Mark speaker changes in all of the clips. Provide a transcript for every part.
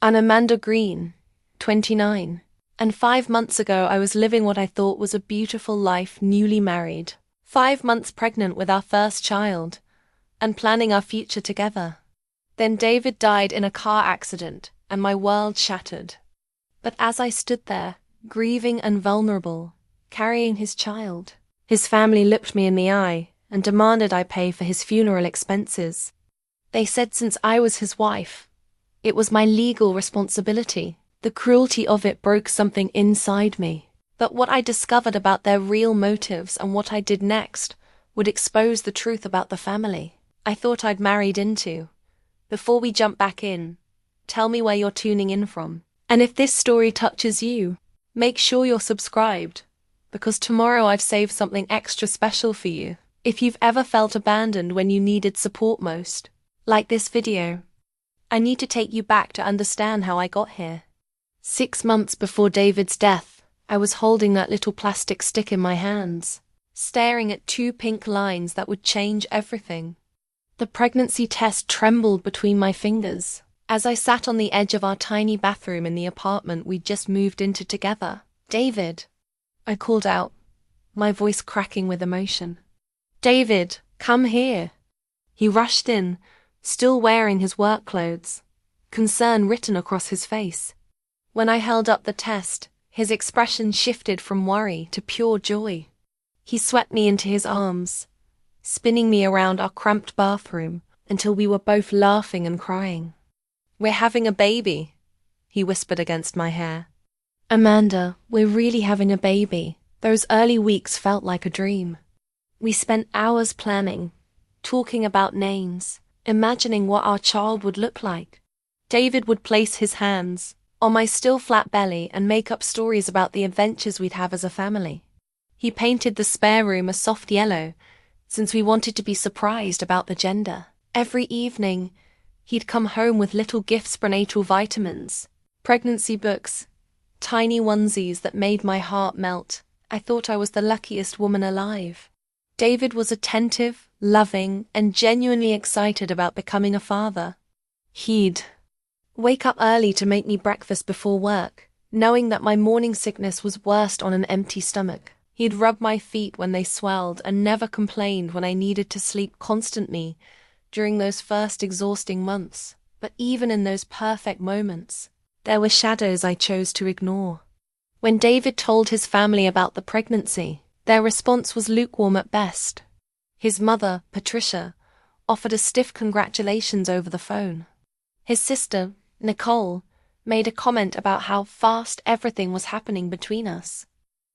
Speaker 1: I'm Amanda Green, 29. And 5 months ago I was living what I thought was a beautiful life, newly married, 5 months pregnant with our first child, and planning our future together. Then David died in a car accident, and my world shattered. But as I stood there, grieving and vulnerable, carrying his child, his family looked me in the eye and demanded I pay for his funeral expenses. They said since I was his wife, it was my legal responsibility. The cruelty of it broke something inside me. But what I discovered about their real motives and what I did next would expose the truth about the family I thought I'd married into. Before we jump back in, tell me where you're tuning in from. And if this story touches you, make sure you're subscribed, because tomorrow I've saved something extra special for you. If you've ever felt abandoned when you needed support most, like this video, I need to take you back to understand how I got here. 6 months before David's death, I was holding that little plastic stick in my hands, staring at 2 pink lines that would change everything. The pregnancy test trembled between my fingers as I sat on the edge of our tiny bathroom in the apartment we'd just moved into together. "David," I called out, my voice cracking with emotion. "David, come here." He rushed in, still wearing his work clothes, concern written across his face. When I held up the test, his expression shifted from worry to pure joy. He swept me into his arms, spinning me around our cramped bathroom until we were both laughing and crying. "We're having a baby," he whispered against my hair. "Amanda, we're really having a baby." Those early weeks felt like a dream. We spent hours planning, talking about names, imagining what our child would look like. David would place his hands on my still flat belly and make up stories about the adventures we'd have as a family. He painted the spare room a soft yellow, since we wanted to be surprised about the gender. Every evening, he'd come home with little gifts: prenatal vitamins, pregnancy books, tiny onesies that made my heart melt. I thought I was the luckiest woman alive. David was attentive, loving, and genuinely excited about becoming a father. He'd wake up early to make me breakfast before work, knowing that my morning sickness was worst on an empty stomach. He'd rub my feet when they swelled and never complained when I needed to sleep constantly during those first exhausting months. But even in those perfect moments, there were shadows I chose to ignore. When David told his family about the pregnancy, their response was lukewarm at best. His mother, Patricia, offered a stiff congratulations over the phone. His sister, Nicole, made a comment about how fast everything was happening between us.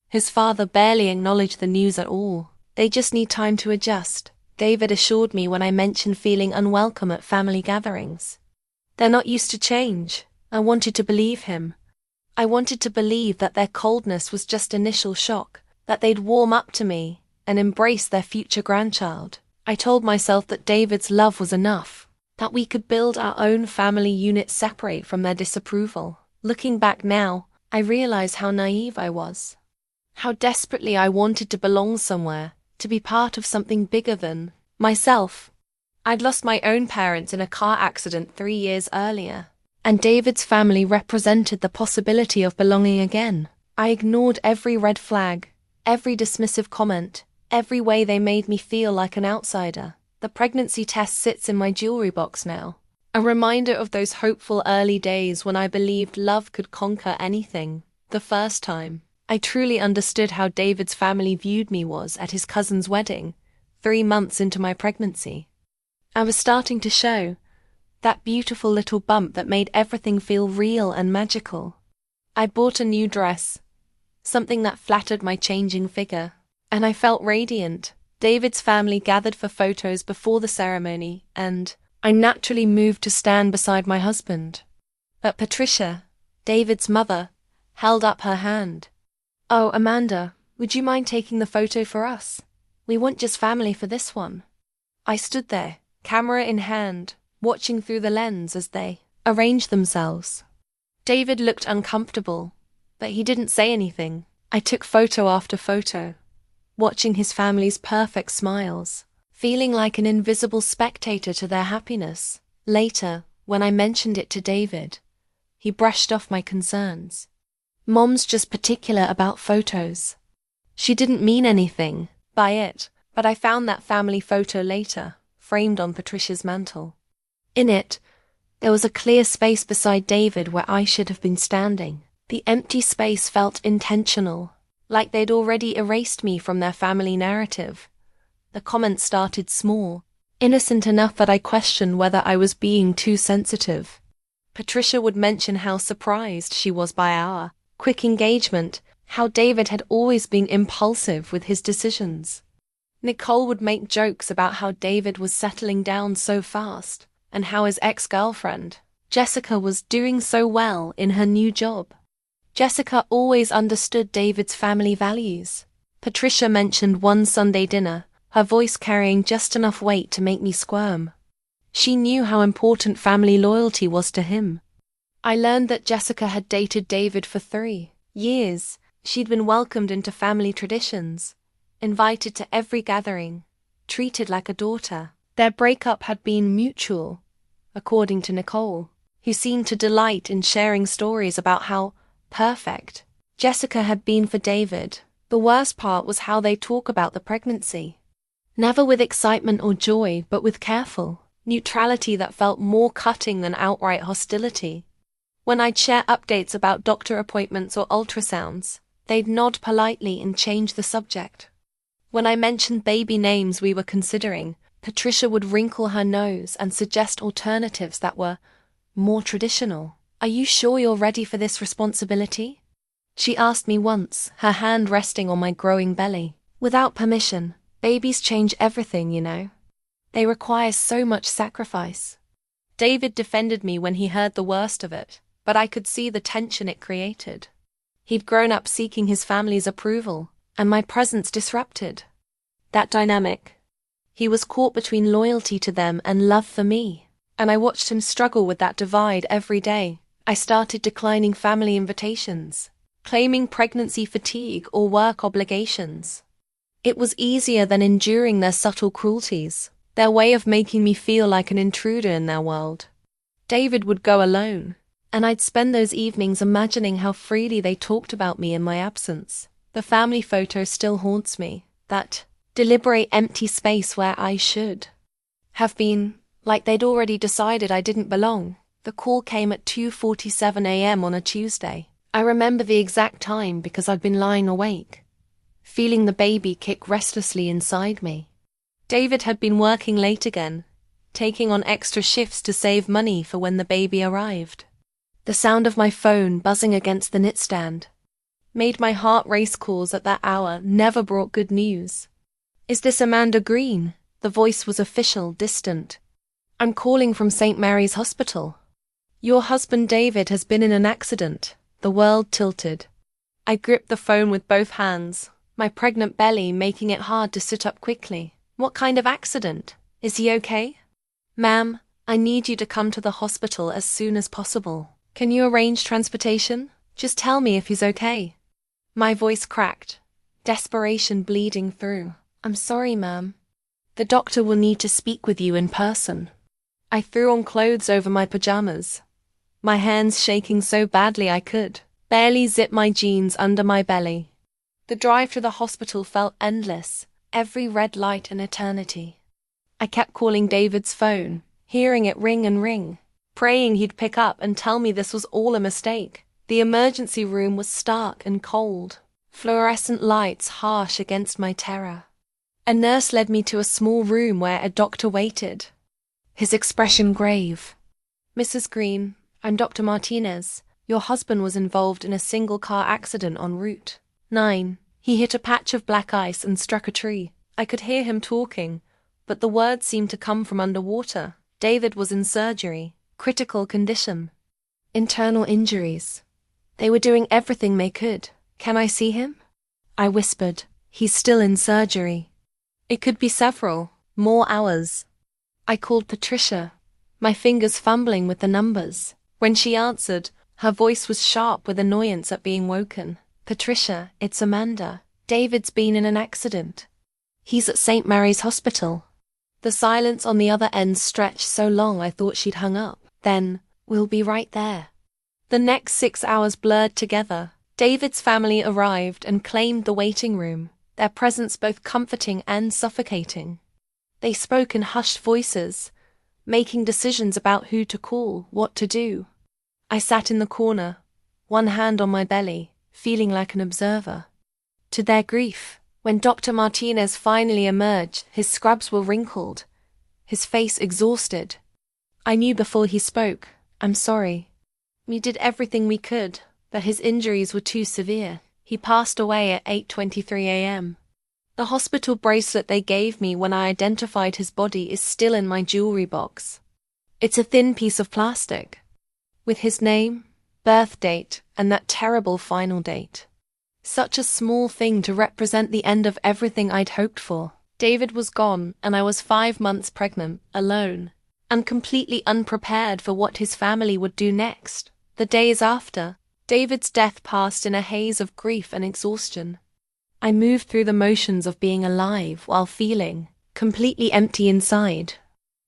Speaker 1: His father barely acknowledged the news at all. "They just need time to adjust," David assured me when I mentioned feeling unwelcome at family gatherings. "They're not used to change." I wanted to believe him. I wanted to believe that their coldness was just initial shock, that they'd warm up to me and embrace their future grandchild. I told myself that David's love was enough, that we could build our own family unit separate from their disapproval. Looking back now, I realize how naive I was. How desperately I wanted to belong somewhere, to be part of something bigger than myself. I'd lost my own parents in a car accident 3 years earlier, and David's family represented the possibility of belonging again. I ignored every red flag, every dismissive comment, every way they made me feel like an outsider. The pregnancy test sits in my jewelry box now, a reminder of those hopeful early days when I believed love could conquer anything. The first time I truly understood how David's family viewed me was at his cousin's wedding, 3 months into my pregnancy. I was starting to show that beautiful little bump that made everything feel real and magical. I bought a new dress, something that flattered my changing figure, and I felt radiant. David's family gathered for photos before the ceremony, and I naturally moved to stand beside my husband. But Patricia, David's mother, held up her hand. "Oh, Amanda, would you mind taking the photo for us? We want just family for this one." I stood there, camera in hand, watching through the lens as they arranged themselves. David looked uncomfortable, but he didn't say anything. I took photo after photo, watching his family's perfect smiles, feeling like an invisible spectator to their happiness. Later, when I mentioned it to David, He brushed off my concerns. Mom's just particular about photos. She didn't mean anything by it, but I found that family photo later, framed on Patricia's mantel. In it, there was a clear space beside David where I should have been standing. The empty space felt intentional, like they'd already erased me from their family narrative. The comments started small, innocent enough that I questioned whether I was being too sensitive. Patricia would mention how surprised she was by our quick engagement, how David had always been impulsive with his decisions. Nicole would make jokes about how David was settling down so fast, and how his ex-girlfriend, Jessica, was doing so well in her new job. Jessica always understood David's family values. Patricia mentioned one Sunday dinner, her voice carrying just enough weight to make me squirm. She knew how important family loyalty was to him. I learned that Jessica had dated David for 3 years. She'd been welcomed into family traditions, invited to every gathering, treated like a daughter. Their breakup had been mutual, according to Nicole, who seemed to delight in sharing stories about how perfect Jessica had been for David. The worst part was how they talk about the pregnancy. Never with excitement or joy, but with careful neutrality that felt more cutting than outright hostility. When I'd share updates about doctor appointments or ultrasounds, they'd nod politely and change the subject. When I mentioned baby names we were considering, Patricia would wrinkle her nose and suggest alternatives that were more traditional. "Are you sure you're ready for this responsibility?" she asked me once, her hand resting on my growing belly. "Without permission, babies change everything, you know. They require so much sacrifice." David defended me when he heard the worst of it, but I could see the tension it created. He'd grown up seeking his family's approval, and my presence disrupted that dynamic. He was caught between loyalty to them and love for me, and I watched him struggle with that divide every day. I started declining family invitations, claiming pregnancy fatigue or work obligations. It was easier than enduring their subtle cruelties, their way of making me feel like an intruder in their world. David would go alone, and I'd spend those evenings imagining how freely they talked about me in my absence. The family photo still haunts me, that deliberate empty space where I should have been, like they'd already decided I didn't belong. The call came at 2:47 a.m. on a Tuesday. I remember the exact time because I'd been lying awake, feeling the baby kick restlessly inside me. David had been working late again, taking on extra shifts to save money for when the baby arrived. The sound of my phone buzzing against the nightstand made my heart race. Calls at that hour never brought good news. "Is this Amanda Green?" The voice was official, distant. "I'm calling from St. Mary's Hospital. Your husband David has been in an accident." The world tilted. I gripped the phone with both hands, my pregnant belly making it hard to sit up quickly. "What kind of accident? Is he okay?" "Ma'am, I need you to come to the hospital as soon as possible. Can you arrange transportation? Just tell me if he's okay." My voice cracked, desperation bleeding through. "I'm sorry, ma'am. The doctor will need to speak with you in person." I threw on clothes over my pajamas, my hands shaking so badly I could barely zip my jeans under my belly. The drive to the hospital felt endless, every red light an eternity. I kept calling David's phone, hearing it ring and ring, praying he'd pick up and tell me this was all a mistake. The emergency room was stark and cold, fluorescent lights harsh against my terror. A nurse led me to a small room where a doctor waited, his expression grave. "Mrs. Green, I'm Dr. Martinez. Your husband was involved in a single-car accident on Route 9. He hit a patch of black ice and struck a tree." I could hear him talking, but the words seemed to come from underwater. David was in surgery, critical condition, internal injuries. They were doing everything they could. "Can I see him?" I whispered. "He's still in surgery. It could be several more hours." I called Patricia, my fingers fumbling with the numbers. When she answered, her voice was sharp with annoyance at being woken. "Patricia, it's Amanda. David's been in an accident. He's at St. Mary's Hospital." The silence on the other end stretched so long I thought she'd hung up. Then, "We'll be right there." The next 6 hours blurred together. David's family arrived and claimed the waiting room, their presence both comforting and suffocating. They spoke in hushed voices, making decisions about who to call, what to do. I sat in the corner, one hand on my belly, feeling like an observer. To their grief, when Dr. Martinez finally emerged, his scrubs were wrinkled, his face exhausted. I knew before he spoke, "I'm sorry. We did everything we could, but his injuries were too severe." He passed away at 8:23 a.m. The hospital bracelet they gave me when I identified his body is still in my jewelry box. It's a thin piece of plastic, with his name, birth date, and that terrible final date. Such a small thing to represent the end of everything I'd hoped for. David was gone, and I was 5 months pregnant, alone, and completely unprepared for what his family would do next. The days after, David's death passed in a haze of grief and exhaustion. I moved through the motions of being alive while feeling completely empty inside.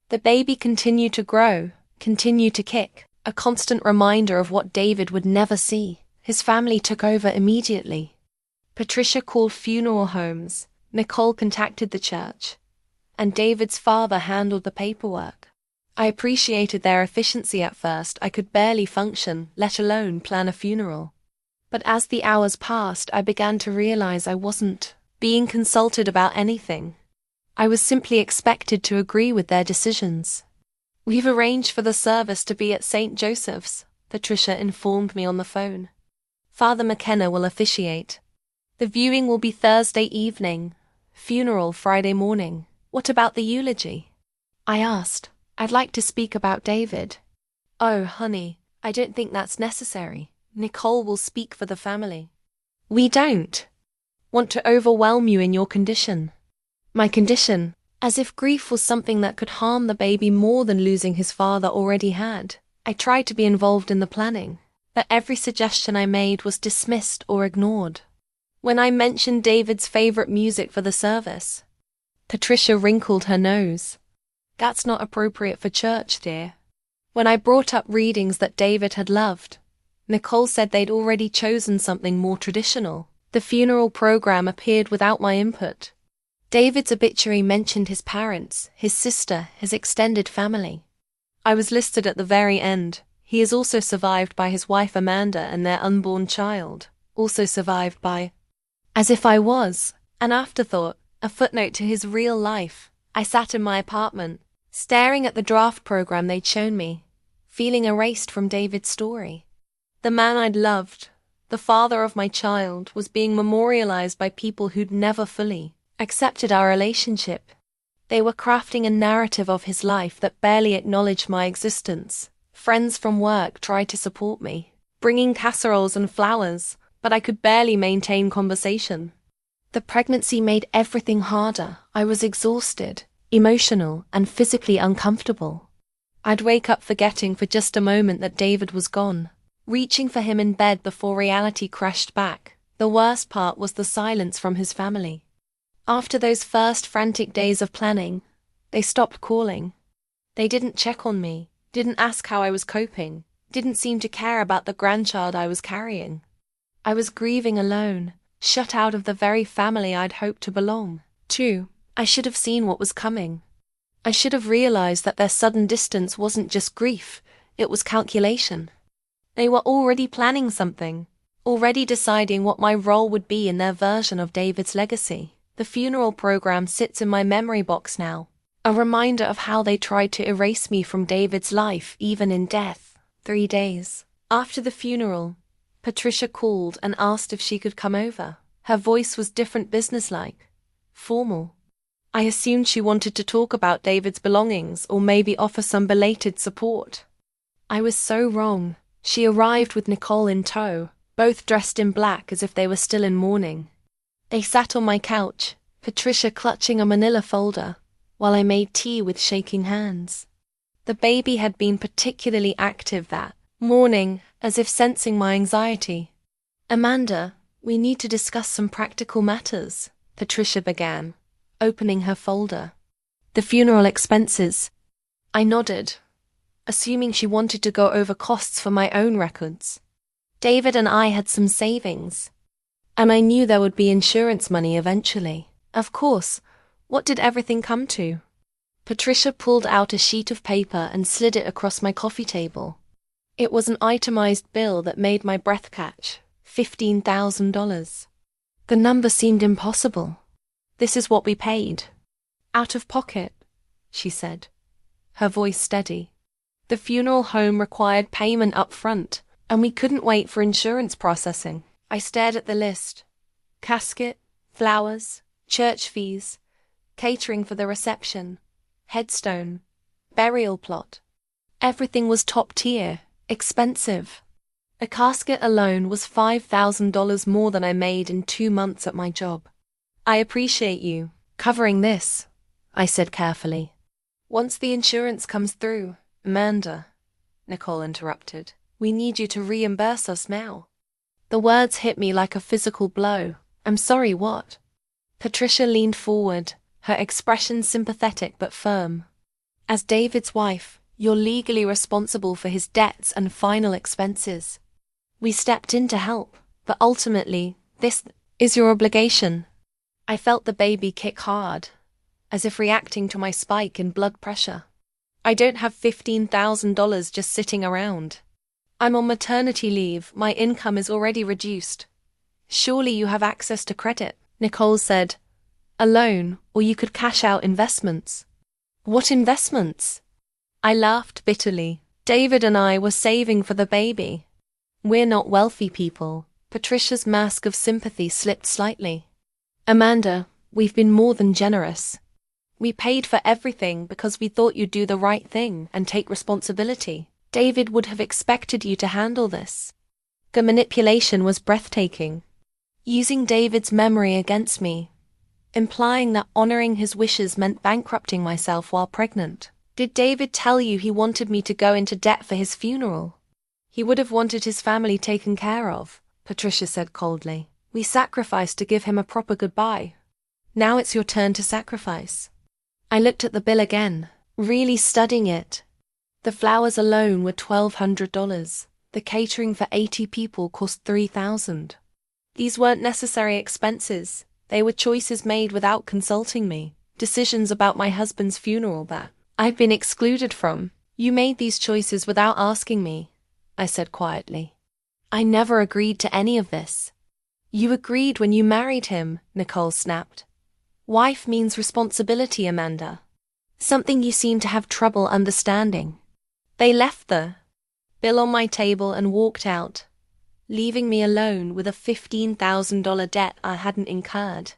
Speaker 1: The baby continued to grow, continued to kick, a constant reminder of what David would never see. His family took over immediately. Patricia called funeral homes, Nicole contacted the church, and David's father handled the paperwork. I appreciated their efficiency at first. I could barely function, let alone plan a funeral. But as the hours passed, I began to realize I wasn't being consulted about anything. I was simply expected to agree with their decisions. "We've arranged for the service to be at St. Joseph's," Patricia informed me on the phone. "Father McKenna will officiate. The viewing will be Thursday evening, funeral Friday morning. What about the eulogy?" I asked. "I'd like to speak about David." "Oh, honey, I don't think that's necessary. Nicole will speak for the family." "We don't want to overwhelm you in your condition." My condition, as if grief was something that could harm the baby more than losing his father already had. I tried to be involved in the planning, but every suggestion I made was dismissed or ignored. When I mentioned David's favorite music for the service, Patricia wrinkled her nose. "That's not appropriate for church, dear." When I brought up readings that David had loved, Nicole said they'd already chosen something more traditional. The funeral program appeared without my input. David's obituary mentioned his parents, his sister, his extended family. I was listed at the very end. He is also survived by his wife Amanda and their unborn child, also survived by... As if I was an afterthought, a footnote to his real life. I sat in my apartment, staring at the draft program they'd shown me, feeling erased from David's story. The man I'd loved, the father of my child, was being memorialized by people who'd never fully accepted our relationship. They were crafting a narrative of his life that barely acknowledged my existence. Friends from work tried to support me, bringing casseroles and flowers, but I could barely maintain conversation. The pregnancy made everything harder. I was exhausted, emotional, and physically uncomfortable. I'd wake up forgetting for just a moment that David was gone, reaching for him in bed before reality crashed back. The worst part was the silence from his family. After those first frantic days of planning, they stopped calling. They didn't check on me, didn't ask how I was coping, didn't seem to care about the grandchild I was carrying. I was grieving alone, shut out of the very family I'd hoped to belong to. I should have seen what was coming. I should have realized that their sudden distance wasn't just grief, it was calculation. They were already planning something, already deciding what my role would be in their version of David's legacy. The funeral program sits in my memory box now, a reminder of how they tried to erase me from David's life, even in death. 3 days after the funeral, Patricia called and asked if she could come over. Her voice was different, businesslike, formal. I assumed she wanted to talk about David's belongings or maybe offer some belated support. I was so wrong. She arrived with Nicole in tow, both dressed in black as if they were still in mourning. They sat on my couch, Patricia clutching a manila folder, while I made tea with shaking hands. The baby had been particularly active that morning, as if sensing my anxiety. "Amanda, we need to discuss some practical matters," Patricia began, opening her folder. "The funeral expenses." I nodded. assuming she wanted to go over costs for my own records. David and I had some savings, and I knew there would be insurance money eventually. Of course, what did everything come to? Patricia pulled out a sheet of paper and slid it across my coffee table. It was an itemized bill that made my breath catch. $15,000. The number seemed impossible. This is what we paid. Out of pocket, she said, her voice steady. The funeral home required payment up front, and we couldn't wait for insurance processing. I stared at the list. Casket, flowers, church fees, catering for the reception, headstone, burial plot. Everything was top tier, expensive. A casket alone was $5,000 more than I made in 2 months at my job. I appreciate you covering this, I said carefully. Once the insurance comes through, Amanda, Nicole interrupted, we need you to reimburse us now. The words hit me like a physical blow. I'm sorry, what? Patricia leaned forward, her expression sympathetic but firm. As David's wife, you're legally responsible for his debts and final expenses. We stepped in to help, but ultimately, this is your obligation. I felt the baby kick hard, as if reacting to my spike in blood pressure. I don't have $15,000 just sitting around. I'm on maternity leave, my income is already reduced. Surely you have access to credit, Nicole said. A loan, or you could cash out investments. What investments? I laughed bitterly. David and I were saving for the baby. We're not wealthy people. Patricia's mask of sympathy slipped slightly. Amanda, we've been more than generous. We paid for everything because we thought you'd do the right thing and take responsibility. David would have expected you to handle this. The manipulation was breathtaking. Using David's memory against me, implying that honoring his wishes meant bankrupting myself while pregnant. Did David tell you he wanted me to go into debt for his funeral? He would have wanted his family taken care of, Patricia said coldly. We sacrificed to give him a proper goodbye. Now it's your turn to sacrifice. I looked at the bill again, really studying it. The flowers alone were $1,200. The catering for 80 people cost $3,000. These weren't necessary expenses. They were choices made without consulting me. Decisions about my husband's funeral that I've been excluded from. You made these choices without asking me, I said quietly. I never agreed to any of this. You agreed when you married him, Nicole snapped. Wife means responsibility, Amanda. Something you seem to have trouble understanding. They left the bill on my table and walked out, leaving me alone with a $15,000 debt I hadn't incurred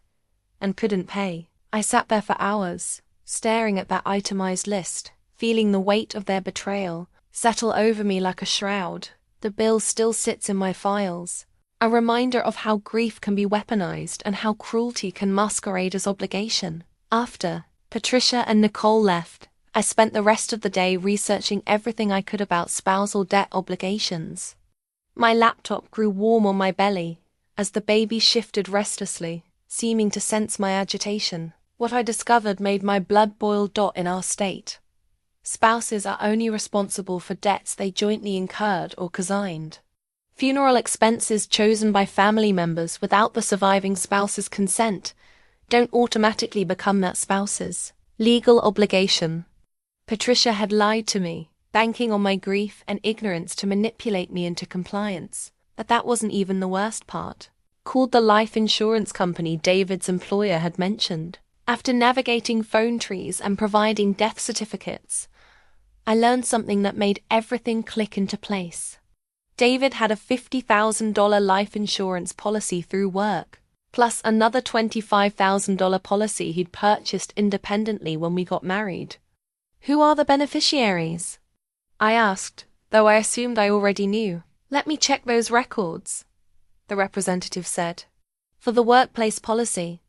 Speaker 1: and couldn't pay. I sat there for hours, staring at that itemized list, feeling the weight of their betrayal settle over me like a shroud. The bill still sits in my files, a reminder of how grief can be weaponized and how cruelty can masquerade as obligation. After Patricia and Nicole left, I spent the rest of the day researching everything I could about spousal debt obligations. My laptop grew warm on my belly as the baby shifted restlessly, seeming to sense my agitation. What I discovered made my blood boil. In our state, spouses are only responsible for debts they jointly incurred or consigned. Funeral expenses chosen by family members without the surviving spouse's consent don't automatically become that spouse's legal obligation. Patricia had lied to me, banking on my grief and ignorance to manipulate me into compliance. But that wasn't even the worst part. Called the life insurance company David's employer had mentioned. After navigating phone trees and providing death certificates, I learned something that made everything click into place. David had a $50,000 life insurance policy through work, plus another $25,000 policy he'd purchased independently when we got married. Who are the beneficiaries? I asked, though I assumed I already knew. Let me check those records, the representative said. For the workplace policy,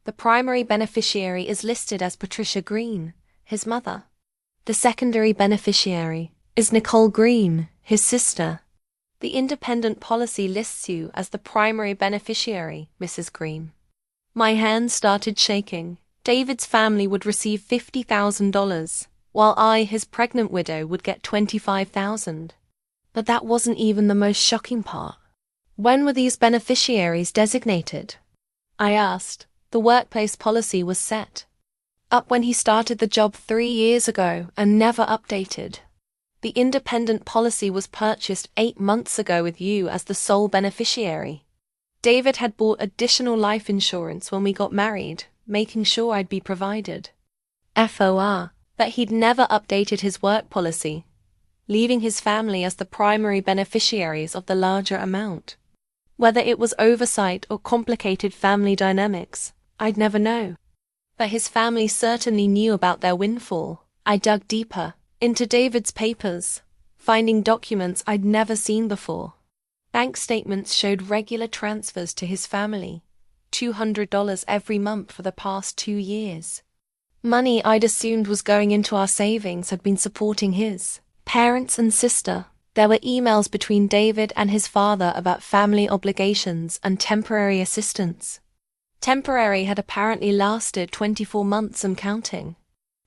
Speaker 1: the primary beneficiary is listed as Patricia Green, his mother. The secondary beneficiary is Nicole Green, his sister. The independent policy lists you as the primary beneficiary, Mrs. Green. My hands started shaking. David's family would receive $50,000, while I, his pregnant widow, would get $25,000. But that wasn't even the most shocking part. When were these beneficiaries designated? I asked. The workplace policy was set up when he started the job 3 years ago and never updated. The independent policy was purchased 8 months ago with you as the sole beneficiary. David had bought additional life insurance when we got married, making sure I'd be provided. FOR, but he'd never updated his work policy, leaving his family as the primary beneficiaries of the larger amount. Whether it was oversight or complicated family dynamics, I'd never know. But his family certainly knew about their windfall. I dug deeper into David's papers, finding documents I'd never seen before. Bank statements showed regular transfers to his family, $200 every month for the past 2 years. Money I'd assumed was going into our savings had been supporting his parents and sister. There were emails between David and his father about family obligations and temporary assistance. Temporary had apparently lasted 24 months and counting.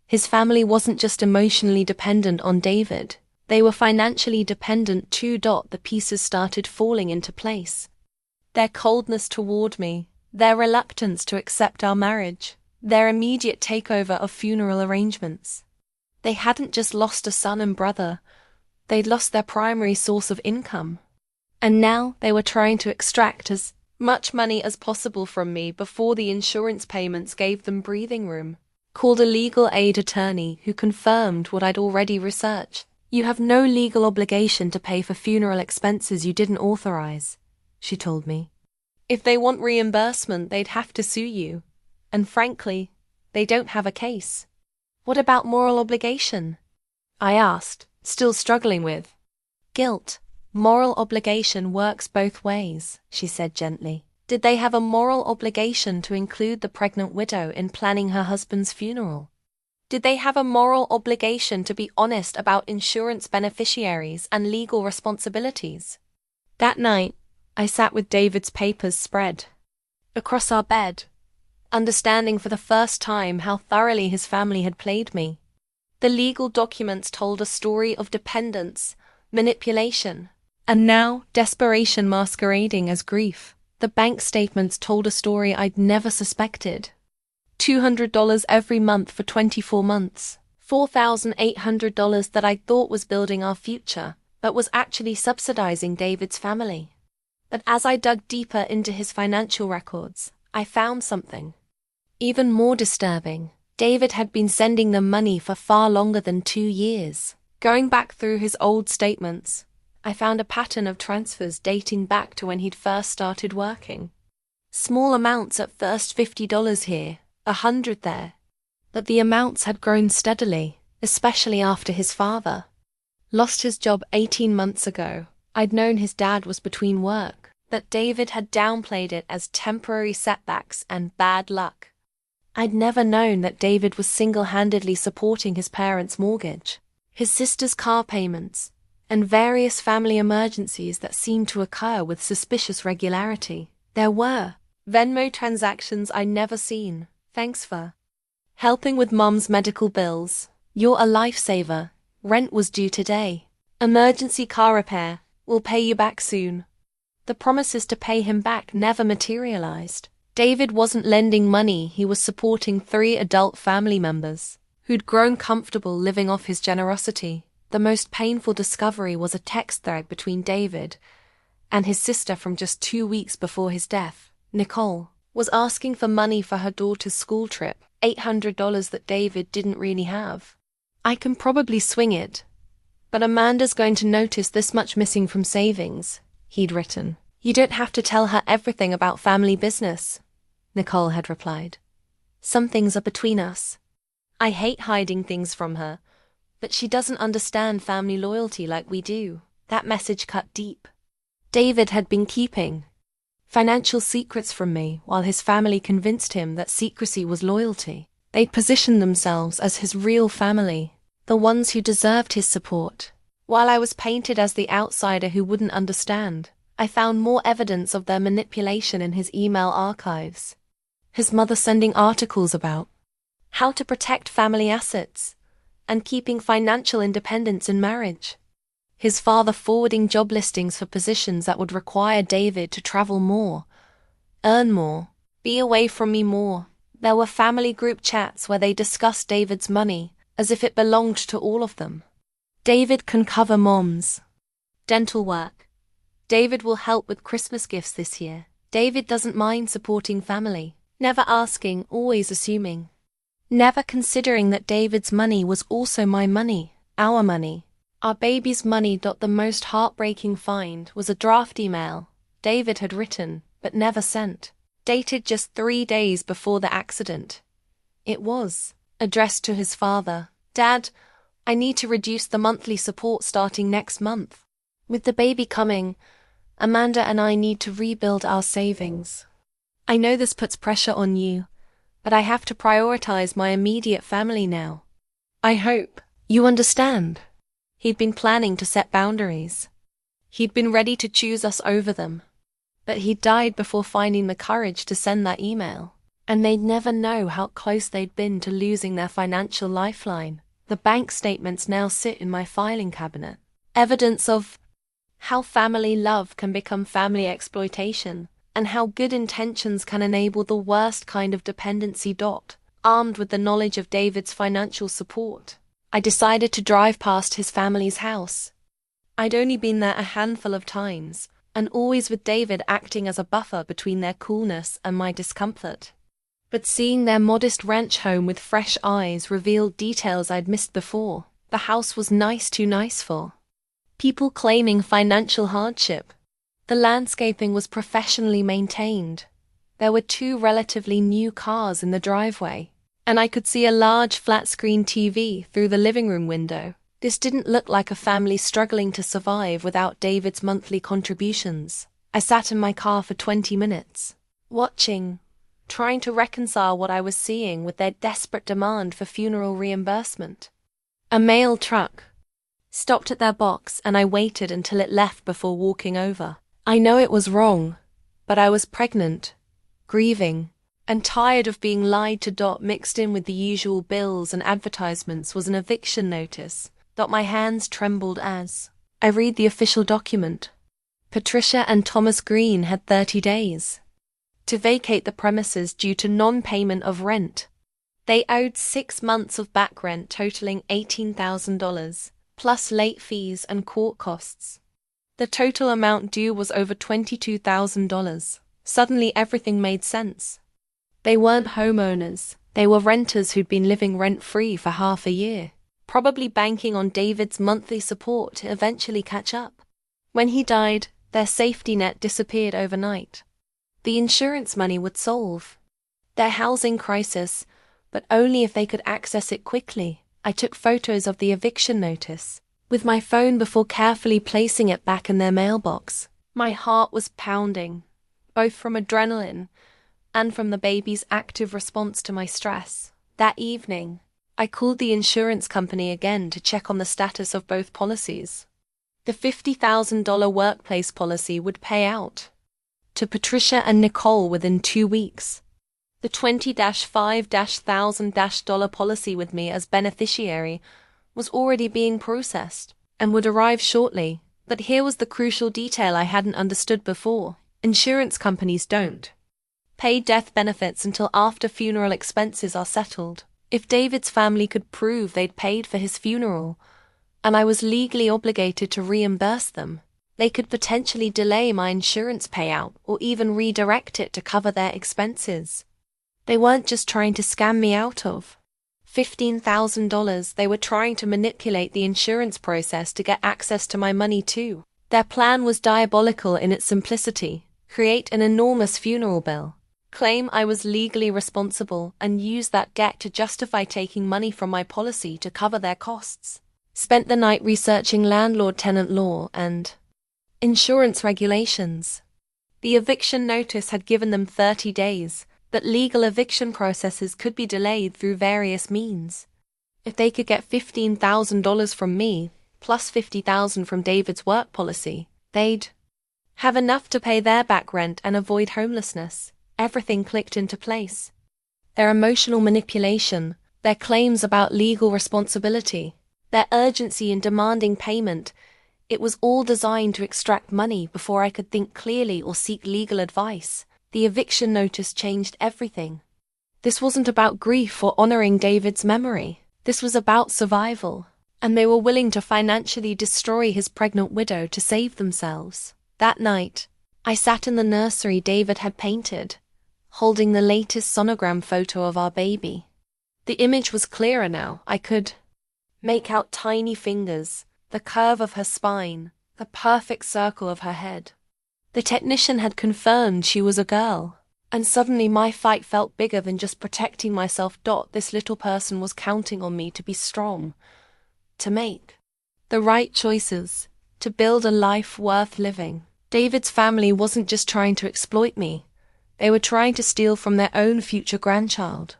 Speaker 1: His family wasn't just emotionally dependent on David, they were financially dependent too. The pieces started falling into place. Their coldness toward me, their reluctance to accept our marriage, their immediate takeover of funeral arrangements. They hadn't just lost a son and brother, they'd lost their primary source of income. And now they were trying to extract as much money as possible from me before the insurance payments gave them breathing room. Called a legal aid attorney who confirmed what I'd already researched. You have no legal obligation to pay for funeral expenses you didn't authorize, she told me. If they want reimbursement, they'd have to sue you. And frankly, they don't have a case. What about moral obligation? I asked, still struggling with guilt. Moral obligation works both ways, she said gently. Did they have a moral obligation to include the pregnant widow in planning her husband's funeral? Did they have a moral obligation to be honest about insurance beneficiaries and legal responsibilities? That night, I sat with David's papers spread across our bed, understanding for the first time how thoroughly his family had played me. The legal documents told a story of dependence, manipulation, and now desperation masquerading as grief. The bank statements told a story I'd never suspected. $200 every month for 24 months. $4,800 that I thought was building our future, but was actually subsidizing David's family. But as I dug deeper into his financial records, I found something even more disturbing. David had been sending them money for far longer than 2 years. Going back through his old statements, I found a pattern of transfers dating back to when he'd first started working. Small amounts at first, $50 here, $100 there. But the amounts had grown steadily, especially after his father lost his job 18 months ago. I'd known his dad was between work, that David had downplayed it as temporary setbacks and bad luck. I'd never known that David was single-handedly supporting his parents' mortgage, his sister's car payments, and various family emergencies that seemed to occur with suspicious regularity. There were Venmo transactions I'd never seen. Thanks for helping with Mom's medical bills. You're a lifesaver. Rent was due today. Emergency car repair. We'll pay you back soon. The promises to pay him back never materialized. David wasn't lending money, he was supporting 3 adult family members who'd grown comfortable living off his generosity. The most painful discovery was a text thread between David and his sister from just 2 weeks before his death. Nicole was asking for money for her daughter's school trip, $800 that David didn't really have. I can probably swing it, but Amanda's going to notice this much missing from savings, he'd written. You don't have to tell her everything about family business, Nicole had replied. Some things are between us. I hate hiding things from her, but she doesn't understand family loyalty like we do. That message cut deep. David had been keeping financial secrets from me while his family convinced him that secrecy was loyalty. They'd positioned themselves as his real family, the ones who deserved his support. While I was painted as the outsider who wouldn't understand, I found more evidence of their manipulation in his email archives. His mother sending articles about how to protect family assets, and keeping financial independence in marriage. His father forwarding job listings for positions that would require David to travel more, earn more, be away from me more. There were family group chats where they discussed David's money as if it belonged to all of them. David can cover mom's dental work. David will help with Christmas gifts this year. David doesn't mind supporting family. Never asking, always assuming. Never considering that David's money was also my money, our money. Our baby's money. The most heartbreaking find was a draft email David had written but never sent, dated just 3 days before the accident. It was addressed to his father. Dad, I need to reduce the monthly support starting next month. With the baby coming, Amanda and I need to rebuild our savings. I know this puts pressure on you, but I have to prioritize my immediate family now. I hope you understand. He'd been planning to set boundaries. He'd been ready to choose us over them. But he died before finding the courage to send that email. And they'd never know how close they'd been to losing their financial lifeline. The bank statements now sit in my filing cabinet. Evidence of how family love can become family exploitation, and how good intentions can enable the worst kind of dependency. Armed with the knowledge of David's financial support, I decided to drive past his family's house. I'd only been there a handful of times, and always with David acting as a buffer between their coolness and my discomfort. But seeing their modest ranch home with fresh eyes revealed details I'd missed before. The house was too nice for people claiming financial hardship. The landscaping was professionally maintained. There were 2 relatively new cars in the driveway, and I could see a large flat-screen TV through the living room window. This didn't look like a family struggling to survive without David's monthly contributions. I sat in my car for 20 minutes, watching, trying to reconcile what I was seeing with their desperate demand for funeral reimbursement. A mail truck stopped at their box, and I waited until it left before walking over. I know it was wrong, but I was pregnant, grieving, and tired of being lied to. Mixed in with the usual bills and advertisements was an eviction notice. My hands trembled as I read the official document. Patricia and Thomas Green had 30 days to vacate the premises due to non-payment of rent. They owed 6 months of back rent totaling $18,000, plus late fees and court costs. The total amount due was over $22,000. Suddenly everything made sense. They weren't homeowners, they were renters who'd been living rent-free for half a year, probably banking on David's monthly support to eventually catch up. When he died, their safety net disappeared overnight. The insurance money would solve their housing crisis, but only if they could access it quickly. I took photos of the eviction notice with my phone before carefully placing it back in their mailbox. My heart was pounding, both from adrenaline and from the baby's active response to my stress. That evening, I called the insurance company again to check on the status of both policies. The $50,000 workplace policy would pay out to Patricia and Nicole within 2 weeks. The $20,000 policy with me as beneficiary was already being processed and would arrive shortly. But here was the crucial detail I hadn't understood before. Insurance companies don't pay death benefits until after funeral expenses are settled. If David's family could prove they'd paid for his funeral, and I was legally obligated to reimburse them, they could potentially delay my insurance payout or even redirect it to cover their expenses. They weren't just trying to scam me out of $15,000, they were trying to manipulate the insurance process to get access to my money too. Their plan was diabolical in its simplicity: create an enormous funeral bill, claim I was legally responsible, and use that debt to justify taking money from my policy to cover their costs. Spent the night researching landlord-tenant law and insurance regulations. The eviction notice had given them 30 days, that legal eviction processes could be delayed through various means. If they could get $15,000 from me, plus $50,000 from David's work policy, they'd have enough to pay their back rent and avoid homelessness. Everything clicked into place. Their emotional manipulation their claims about legal responsibility, their urgency in demanding payment. It was all designed to extract money before I could think clearly or seek legal advice. The eviction notice changed everything. This wasn't about grief or honoring David's memory. This was about survival. And they were willing to financially destroy his pregnant widow to save themselves. That night, I sat in the nursery David had painted, holding the latest sonogram photo of our baby. The image was clearer now. I could make out tiny fingers, the curve of her spine, the perfect circle of her head. The technician had confirmed she was a girl, and suddenly my fight felt bigger than just protecting myself. This little person was counting on me to be strong, to make the right choices, to build a life worth living. David's family wasn't just trying to exploit me, they were trying to steal from their own future grandchild.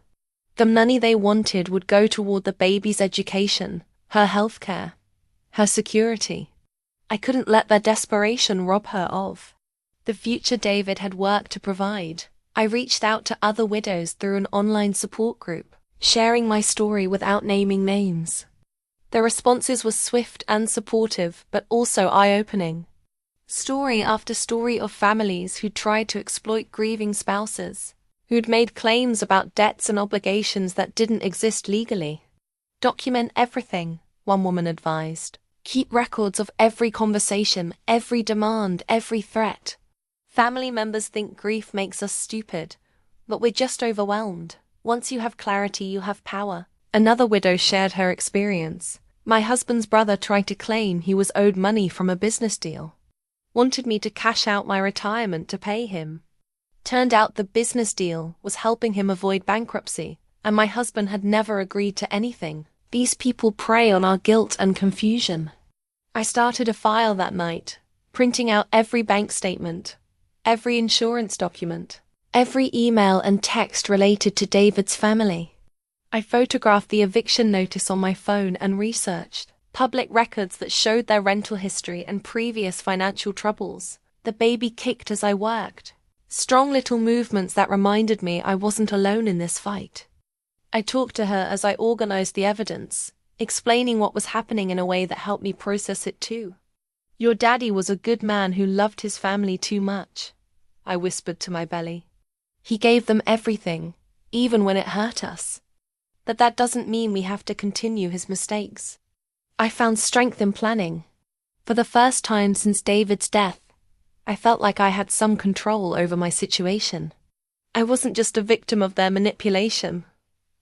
Speaker 1: The money they wanted would go toward the baby's education, her health care, her security. I couldn't let their desperation rob her of the future David had worked to provide. I reached out to other widows through an online support group, sharing my story without naming names. The responses were swift and supportive, but also eye-opening. Story after story of families who'd tried to exploit grieving spouses, who'd made claims about debts and obligations that didn't exist legally. Document everything, one woman advised. Keep records of every conversation, every demand, every threat. Family members think grief makes us stupid, but we're just overwhelmed. Once you have clarity, you have power. Another widow shared her experience. My husband's brother tried to claim he was owed money from a business deal. Wanted me to cash out my retirement to pay him. Turned out the business deal was helping him avoid bankruptcy, and my husband had never agreed to anything. These people prey on our guilt and confusion. I started a file that night, printing out every bank statement, every insurance document, every email and text related to David's family. I photographed the eviction notice on my phone and researched public records that showed their rental history and previous financial troubles. The baby kicked as I worked. Strong little movements that reminded me I wasn't alone in this fight. I talked to her as I organized the evidence, explaining what was happening in a way that helped me process it too. Your daddy was a good man who loved his family too much, I whispered to my belly. He gave them everything, even when it hurt us. But that doesn't mean we have to continue his mistakes. I found strength in planning. For the first time since David's death, I felt like I had some control over my situation. I wasn't just a victim of their manipulation.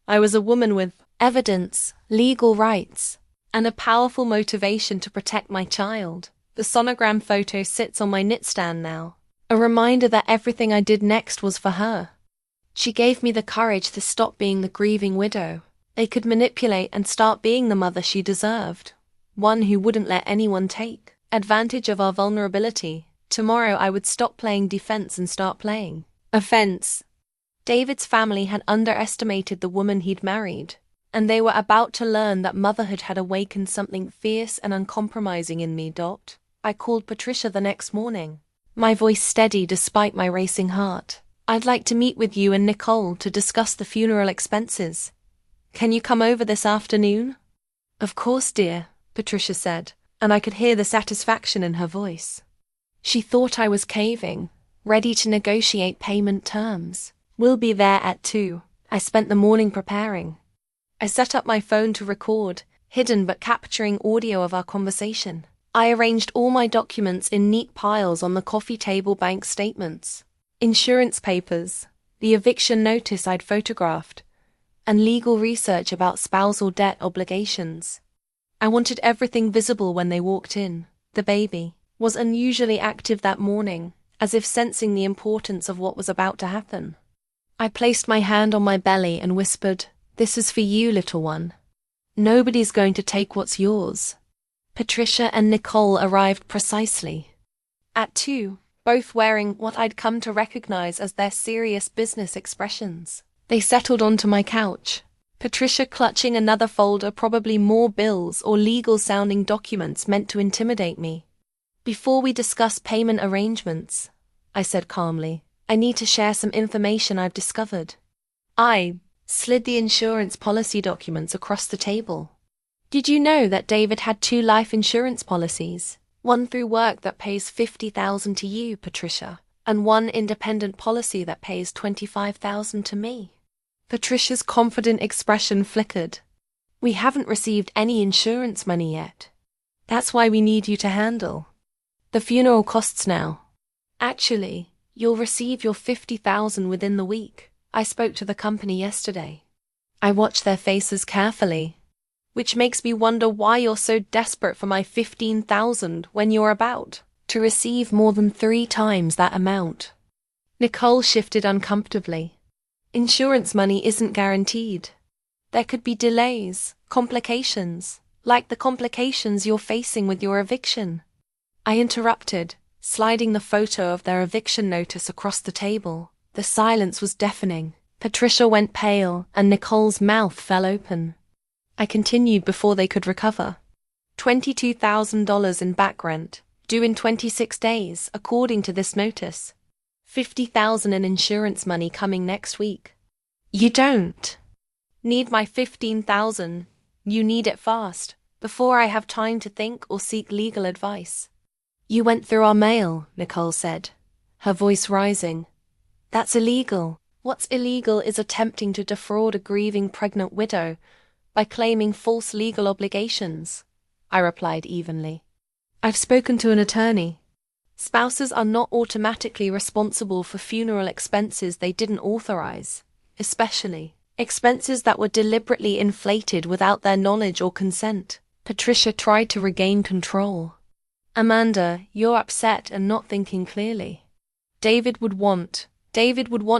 Speaker 1: I was a woman with evidence, legal rights, and a powerful motivation to protect my child. The sonogram photo sits on my nightstand now, a reminder that everything I did next was for her. She gave me the courage to stop being the grieving widow. They could manipulate and start being the mother she deserved, one who wouldn't let anyone take advantage of our vulnerability. Tomorrow I would stop playing defense and start playing offense. David's family had underestimated the woman he'd married, and they were about to learn that motherhood had awakened something fierce and uncompromising in me. I called Patricia the next morning, my voice steady despite my racing heart. I'd like to meet with you and Nicole to discuss the funeral expenses. Can you come over this afternoon? Of course, dear, Patricia said, and I could hear the satisfaction in her voice. She thought I was caving, ready to negotiate payment terms. We'll be there at 2. I spent the morning preparing. I set up my phone to record, hidden but capturing audio of our conversation. I arranged all my documents in neat piles on the coffee table: bank statements, insurance papers, the eviction notice I'd photographed, and legal research about spousal debt obligations. I wanted everything visible when they walked in. The baby was unusually active that morning, as if sensing the importance of what was about to happen. I placed my hand on my belly and whispered, "This is for you, little one. Nobody's going to take what's yours." Patricia and Nicole arrived precisely at 2, both wearing what I'd come to recognize as their serious business expressions. They settled onto my couch, Patricia clutching another folder, probably more bills or legal-sounding documents meant to intimidate me. "Before we discuss payment arrangements," I said calmly, "I need to share some information I've discovered." slid the insurance policy documents across the table. Did you know that David had 2 life insurance policies? One through work that pays $50,000 to you, Patricia, and one independent policy that pays $25,000 to me. Patricia's confident expression flickered. We haven't received any insurance money yet. That's why we need you to handle the funeral costs now. Actually, you'll receive your $50,000 within the week. I spoke to the company yesterday. I watched their faces carefully, which makes me wonder why you're so desperate for my $15,000 when you're about to receive more than 3 times that amount. Nicole shifted uncomfortably. Insurance money isn't guaranteed. There could be delays, complications, like the complications you're facing with your eviction. I interrupted, sliding the photo of their eviction notice across the table. The silence was deafening. Patricia went pale, and Nicole's mouth fell open. I continued before they could recover. $22,000 in back rent, due in 26 days, according to this notice. $50,000 in insurance money coming next week. You don't need my $15,000. You need it fast, before I have time to think or seek legal advice. You went through our mail, Nicole said, her voice rising. That's illegal. What's illegal is attempting to defraud a grieving pregnant widow by claiming false legal obligations, I replied evenly. I've spoken to an attorney. Spouses are not automatically responsible for funeral expenses they didn't authorize, especially expenses that were deliberately inflated without their knowledge or consent. Patricia tried to regain control. Amanda, you're upset and not thinking clearly. David would want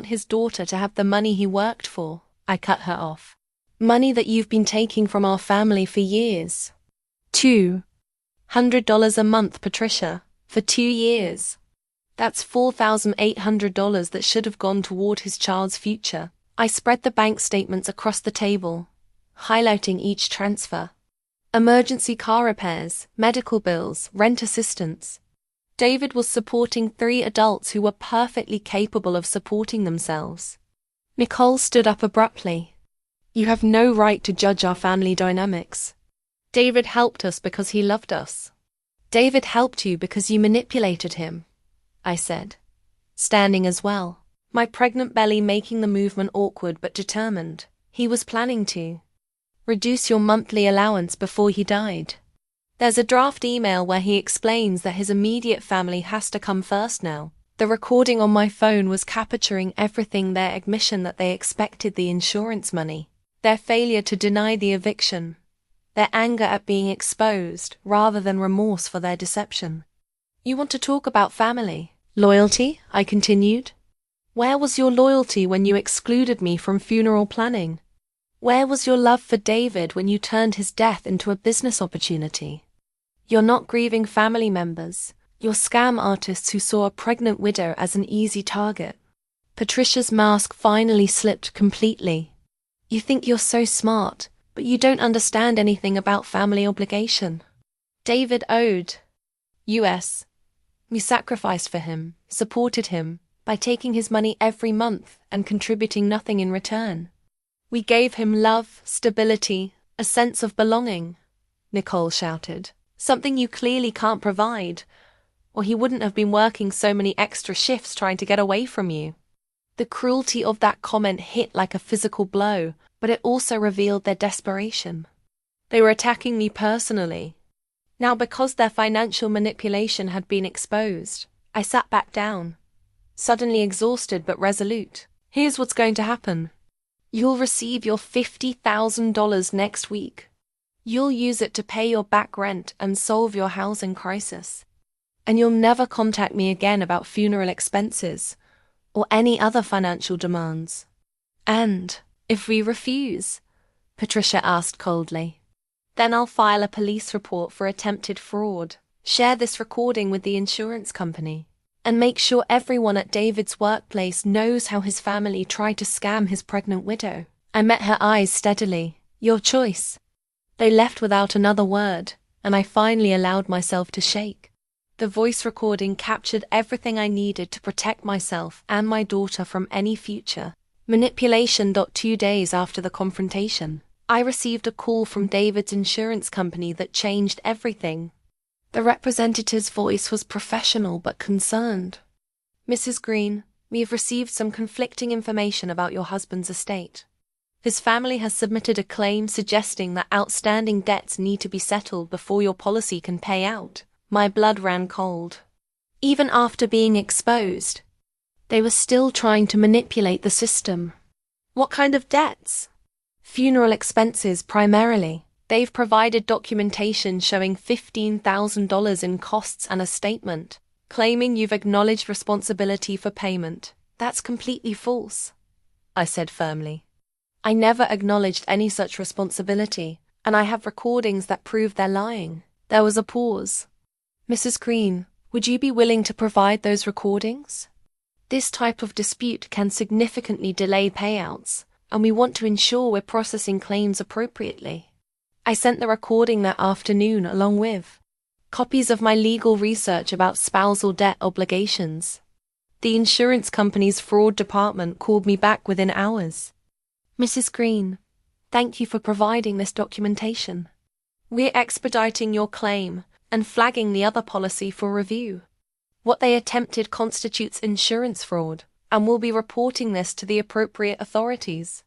Speaker 1: his daughter to have the money he worked for. I cut her off. Money that you've been taking from our family for years. $200 a month, Patricia, for 2 years. That's $4,800 that should have gone toward his child's future. I spread the bank statements across the table, highlighting each transfer. Emergency car repairs, medical bills, rent assistance. David was supporting 3 adults who were perfectly capable of supporting themselves. Nicole stood up abruptly. You have no right to judge our family dynamics. David helped us because he loved us. David helped you because you manipulated him, I said, standing as well, my pregnant belly making the movement awkward but determined. He was planning to reduce your monthly allowance before he died. There's a draft email where he explains that his immediate family has to come first now. The recording on my phone was capturing everything: their admission that they expected the insurance money, their failure to deny the eviction, their anger at being exposed rather than remorse for their deception. You want to talk about family? Loyalty? I continued. Where was your loyalty when you excluded me from funeral planning? Where was your love for David when you turned his death into a business opportunity? You're not grieving family members. You're scam artists who saw a pregnant widow as an easy target. Patricia's mask finally slipped completely. You think you're so smart, but you don't understand anything about family obligation. David owed us. We sacrificed for him, supported him, by taking his money every month and contributing nothing in return. We gave him love, stability, a sense of belonging, Nicole shouted. Something you clearly can't provide, or he wouldn't have been working so many extra shifts trying to get away from you. The cruelty of that comment hit like a physical blow, but it also revealed their desperation. They were attacking me personally. Now, because their financial manipulation had been exposed, I sat back down, suddenly exhausted but resolute. Here's what's going to happen. You'll receive your $50,000 next week. You'll use it to pay your back rent and solve your housing crisis. And you'll never contact me again about funeral expenses or any other financial demands. And if we refuse, Patricia asked coldly, then I'll file a police report for attempted fraud, share this recording with the insurance company, and make sure everyone at David's workplace knows how his family tried to scam his pregnant widow. I met her eyes steadily. Your choice. They left without another word, and I finally allowed myself to shake. The voice recording captured everything I needed to protect myself and my daughter from any future Manipulation. 2 days after the confrontation, I received a call from David's insurance company that changed everything. The representative's voice was professional but concerned. "Mrs. Green, we have received some conflicting information about your husband's estate. His family has submitted a claim suggesting that outstanding debts need to be settled before your policy can pay out." My blood ran cold. Even after being exposed, they were still trying to manipulate the system. What kind of debts? Funeral expenses primarily. They've provided documentation showing $15,000 in costs and a statement, claiming you've acknowledged responsibility for payment. That's completely false, I said firmly. I never acknowledged any such responsibility, and I have recordings that prove they're lying. There was a pause. "Mrs. Green, would you be willing to provide those recordings? This type of dispute can significantly delay payouts, and we want to ensure we're processing claims appropriately." I sent the recording that afternoon along with copies of my legal research about spousal debt obligations. The insurance company's fraud department called me back within hours. "Mrs. Green, thank you for providing this documentation. We're expediting your claim and flagging the other policy for review. What they attempted constitutes insurance fraud, and we'll be reporting this to the appropriate authorities."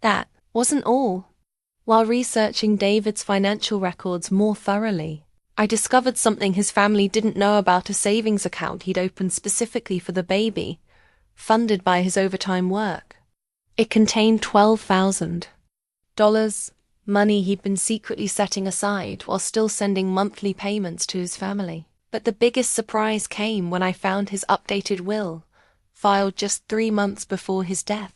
Speaker 1: That wasn't all. While researching David's financial records more thoroughly, I discovered something his family didn't know about: a savings account he'd opened specifically for the baby, funded by his overtime work. It contained $12,000, money he'd been secretly setting aside while still sending monthly payments to his family. But the biggest surprise came when I found his updated will, filed just 3 months before his death.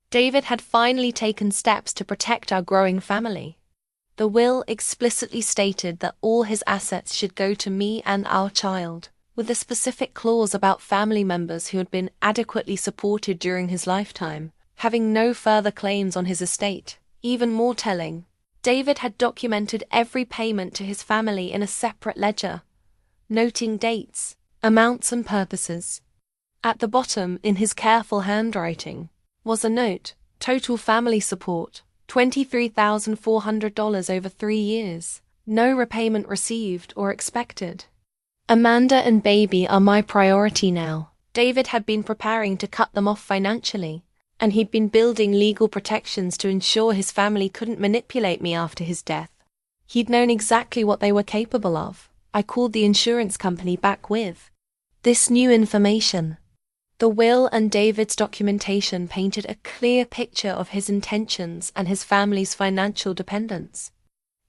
Speaker 1: David had finally taken steps to protect our growing family. The will explicitly stated that all his assets should go to me and our child, with a specific clause about family members who had been adequately supported during his lifetime, having no further claims on his estate. Even more telling, David had documented every payment to his family in a separate ledger, noting dates, amounts and purposes. At the bottom, in his careful handwriting, was a note: total family support, $23,400 over 3 years. No repayment received or expected. Amanda and baby are my priority now. David had been preparing to cut them off financially, and he'd been building legal protections to ensure his family couldn't manipulate me after his death. He'd known exactly what they were capable of. I called the insurance company back with this new information. The will and David's documentation painted a clear picture of his intentions and his family's financial dependence.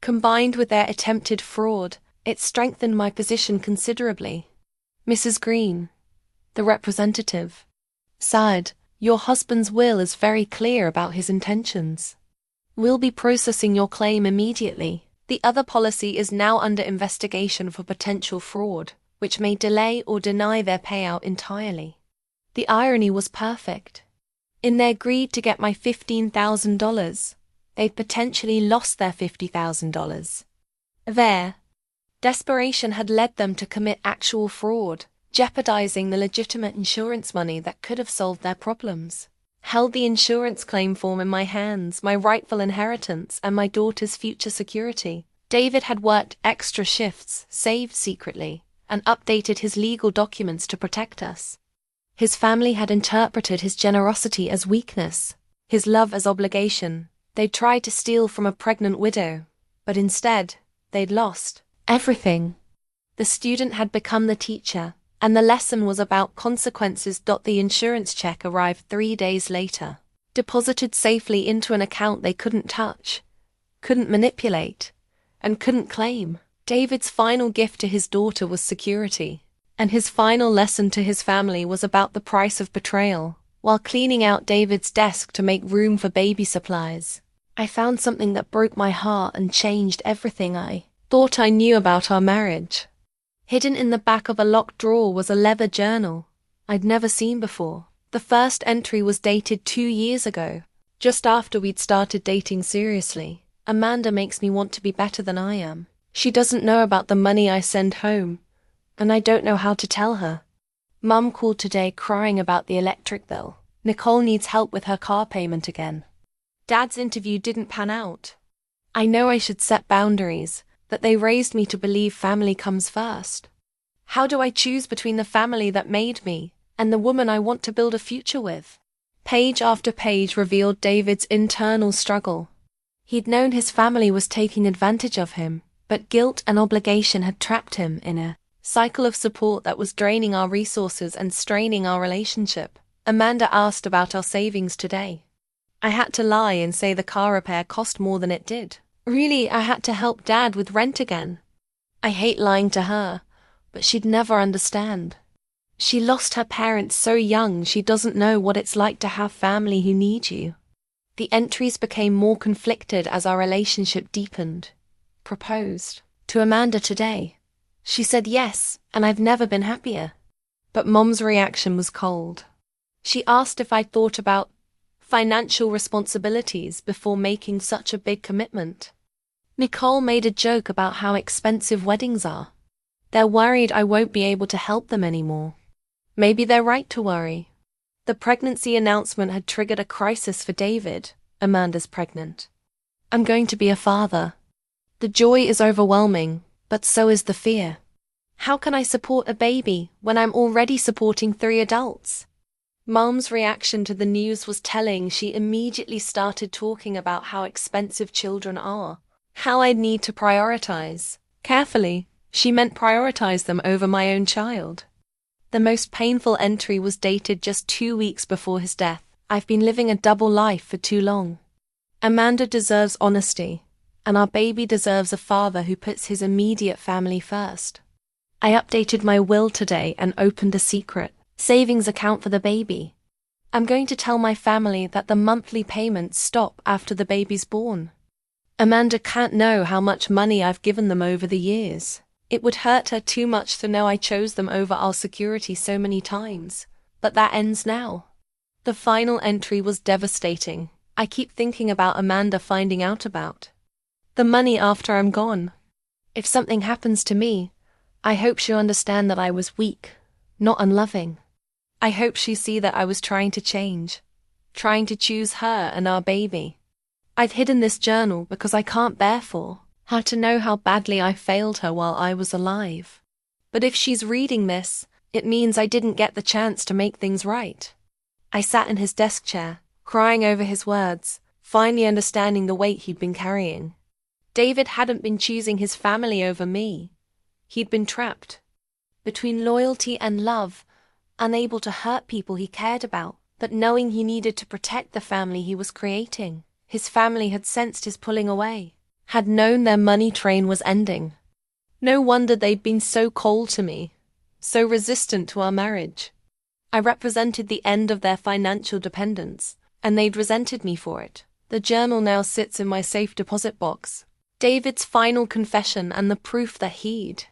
Speaker 1: Combined with their attempted fraud, it strengthened my position considerably. "Mrs. Green," the representative said, "your husband's will is very clear about his intentions. We'll be processing your claim immediately. The other policy is now under investigation for potential fraud, which may delay or deny their payout entirely." The irony was perfect. In their greed to get my $15,000, they'd potentially lost their $50,000. Their desperation had led them to commit actual fraud, jeopardizing the legitimate insurance money that could have solved their problems. Held the insurance claim form in my hands, my rightful inheritance, and my daughter's future security. David had worked extra shifts, saved secretly, and updated his legal documents to protect us. His family had interpreted his generosity as weakness, his love as obligation. They'd tried to steal from a pregnant widow, but instead, they'd lost everything. The student had become the teacher, and the lesson was about consequences. The insurance check arrived 3 days later, deposited safely into an account they couldn't touch, couldn't manipulate, and couldn't claim. David's final gift to his daughter was security, and his final lesson to his family was about the price of betrayal. While cleaning out David's desk to make room for baby supplies, I found something that broke my heart and changed everything I thought I knew about our marriage. Hidden in the back of a locked drawer was a leather journal I'd never seen before. The first entry was dated 2 years ago, just after we'd started dating seriously. "Amanda makes me want to be better than I am. She doesn't know about the money I send home, and I don't know how to tell her. Mum called today crying about the electric bill. Nicole needs help with her car payment again. Dad's interview didn't pan out. I know I should set boundaries, that they raised me to believe family comes first. How do I choose between the family that made me and the woman I want to build a future with? Page after page revealed David's internal struggle. He'd known his family was taking advantage of him, but guilt and obligation had trapped him in a cycle of support that was draining our resources and straining our relationship. Amanda asked about our savings today. I had to lie and say the car repair cost more than it did. Really, I had to help Dad with rent again. I hate lying to her, but she'd never understand. She lost her parents so young she doesn't know what it's like to have family who need you. The entries became more conflicted as our relationship deepened. Proposed to Amanda today. She said yes, and I've never been happier. But Mom's reaction was cold. She asked if I'd thought about financial responsibilities before making such a big commitment. Nicole made a joke about how expensive weddings are. They're worried I won't be able to help them anymore. Maybe they're right to worry. The pregnancy announcement had triggered a crisis for David. Amanda's pregnant. I'm going to be a father. The joy is overwhelming, but so is the fear. How can I support a baby when I'm already supporting 3 adults? Mom's reaction to the news was telling. She immediately started talking about how expensive children are. How I'd need to prioritize. Carefully, she meant prioritize them over my own child. The most painful entry was dated just 2 weeks before his death. I've been living a double life for too long. Amanda deserves honesty, and our baby deserves a father who puts his immediate family first. I updated my will today and opened a secret savings account for the baby. I'm going to tell my family that the monthly payments stop after the baby's born. Amanda can't know how much money I've given them over the years. It would hurt her too much to know I chose them over our security so many times. But that ends now. The final entry was devastating. I keep thinking about Amanda finding out about the money after I'm gone. If something happens to me, I hope she'll understand that I was weak, not unloving. I hope she see that I was trying to change, trying to choose her and our baby. I've hidden this journal because I can't bear for her to know how badly I failed her while I was alive. But if she's reading this, it means I didn't get the chance to make things right. I sat in his desk chair, crying over his words, finally understanding the weight he'd been carrying. David hadn't been choosing his family over me. He'd been trapped between loyalty and love, unable to hurt people he cared about, but knowing he needed to protect the family he was creating. His family had sensed his pulling away, had known their money train was ending. No wonder they'd been so cold to me, so resistant to our marriage. I represented the end of their financial dependence, and they'd resented me for it. The journal now sits in my safe deposit box. David's final confession and the proof that he'd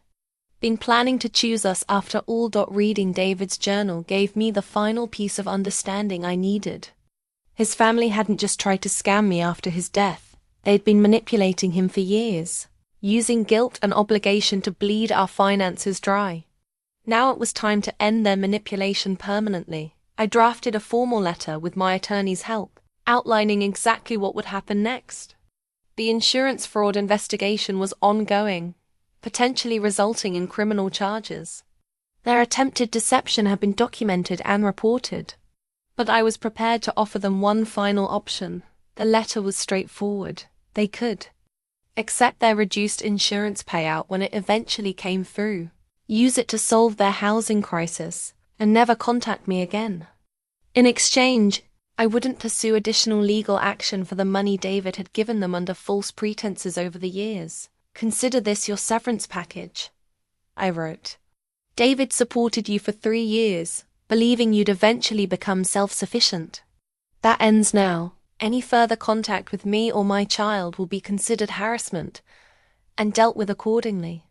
Speaker 1: been planning to choose us after all. Reading David's journal gave me the final piece of understanding I needed. His family hadn't just tried to scam me after his death. They'd been manipulating him for years, using guilt and obligation to bleed our finances dry. Now it was time to end their manipulation permanently. I drafted a formal letter with my attorney's help, outlining exactly what would happen next. The insurance fraud investigation was ongoing, potentially resulting in criminal charges. Their attempted deception had been documented and reported. But I was prepared to offer them one final option. The letter was straightforward. They could accept their reduced insurance payout when it eventually came through, use it to solve their housing crisis, and never contact me again. In exchange, I wouldn't pursue additional legal action for the money David had given them under false pretenses over the years. Consider this your severance package, I wrote. David supported you for 3 years, believing you'd eventually become self-sufficient. That ends now. Any further contact with me or my child will be considered harassment and dealt with accordingly.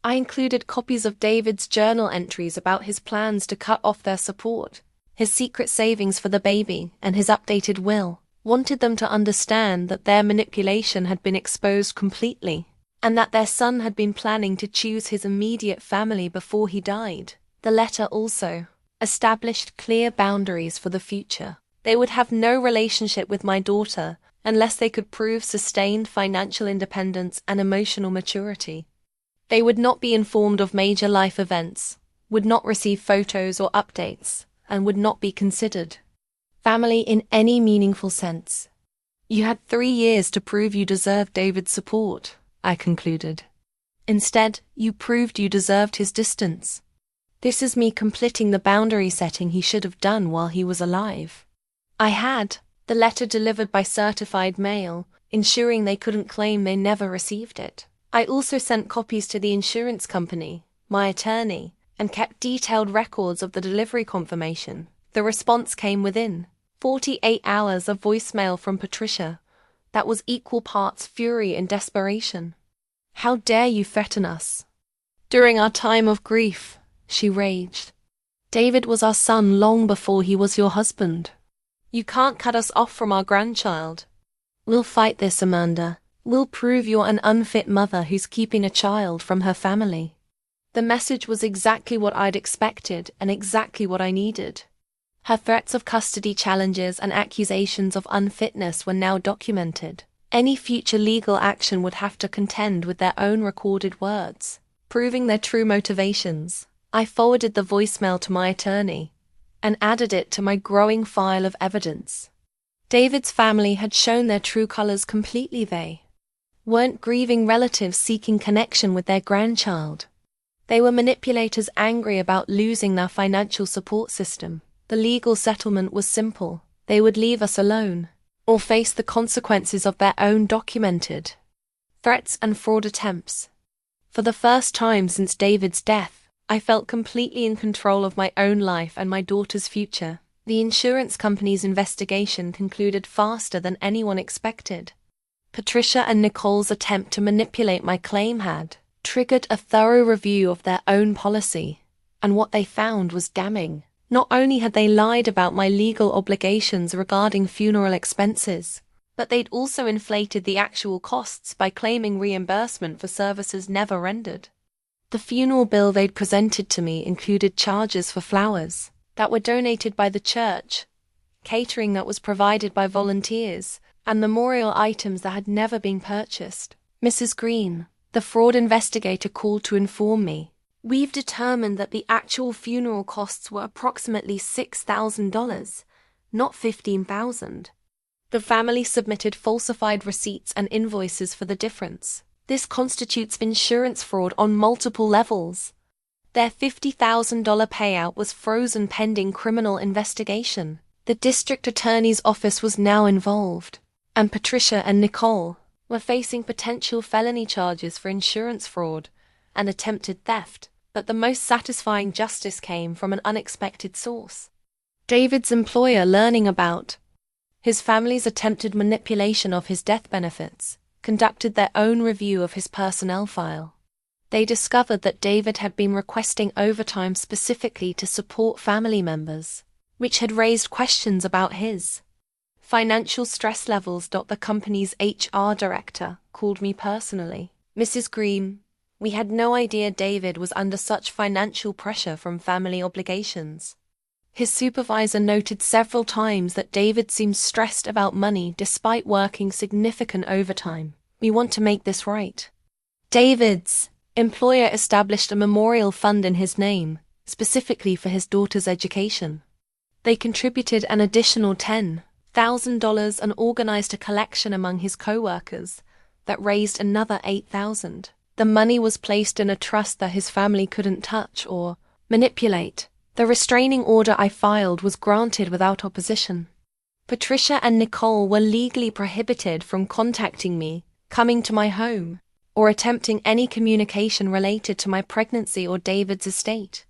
Speaker 1: I included copies of David's journal entries about his plans to cut off their support, his secret savings for the baby, and his updated will. Wanted them to understand that their manipulation had been exposed completely, and that their son had been planning to choose his immediate family before he died. The letter also established clear boundaries for the future. They would have no relationship with my daughter unless they could prove sustained financial independence and emotional maturity. They would not be informed of major life events, would not receive photos or updates, and would not be considered family in any meaningful sense. You had 3 years to prove you deserved David's support, I concluded. Instead, you proved you deserved his distance. This is me completing the boundary setting he should have done while he was alive. I had the letter delivered by certified mail, ensuring they couldn't claim they never received it. I also sent copies to the insurance company, my attorney, and kept detailed records of the delivery confirmation. The response came within 48 hours of voicemail from Patricia that was equal parts fury and desperation. "How dare you threaten us during our time of grief," she raged. "David was our son long before he was your husband. You can't cut us off from our grandchild. We'll fight this, Amanda. We'll prove you're an unfit mother who's keeping a child from her family." The message was exactly what I'd expected and exactly what I needed. Her threats of custody challenges and accusations of unfitness were now documented. Any future legal action would have to contend with their own recorded words, proving their true motivations. I forwarded the voicemail to my attorney and added it to my growing file of evidence. David's family had shown their true colors completely. They weren't grieving relatives seeking connection with their grandchild. They were manipulators angry about losing their financial support system. The legal settlement was simple. They would leave us alone, or face the consequences of their own documented threats and fraud attempts. For the first time since David's death, I felt completely in control of my own life and my daughter's future. The insurance company's investigation concluded faster than anyone expected. Patricia and Nicole's attempt to manipulate my claim had triggered a thorough review of their own policy, and what they found was damning. Not only had they lied about my legal obligations regarding funeral expenses, but they'd also inflated the actual costs by claiming reimbursement for services never rendered. The funeral bill they'd presented to me included charges for flowers that were donated by the church, catering that was provided by volunteers, and memorial items that had never been purchased. "Mrs. Green," the fraud investigator called to inform me, "we've determined that the actual funeral costs were approximately $6,000, not $15,000. The family submitted falsified receipts and invoices for the difference. This constitutes insurance fraud on multiple levels. Their $50,000 payout was frozen pending criminal investigation. The district attorney's office was now involved, and Patricia and Nicole were facing potential felony charges for insurance fraud and attempted theft. But the most satisfying justice came from an unexpected source. David's employer, learning about his family's attempted manipulation of his death benefits, conducted their own review of his personnel file. They discovered that David had been requesting overtime specifically to support family members, which had raised questions about his financial stress levels. The company's HR director called me personally. "Mrs. Green, we had no idea David was under such financial pressure from family obligations." His supervisor noted several times that David seemed stressed about money despite working significant overtime. "We want to make this right." David's employer established a memorial fund in his name, specifically for his daughter's education. They contributed an additional $10,000 and organized a collection among his co-workers that raised another $8,000. The money was placed in a trust that his family couldn't touch or manipulate. The restraining order I filed was granted without opposition. Patricia and Nicole were legally prohibited from contacting me, coming to my home, or attempting any communication related to my pregnancy or David's estate.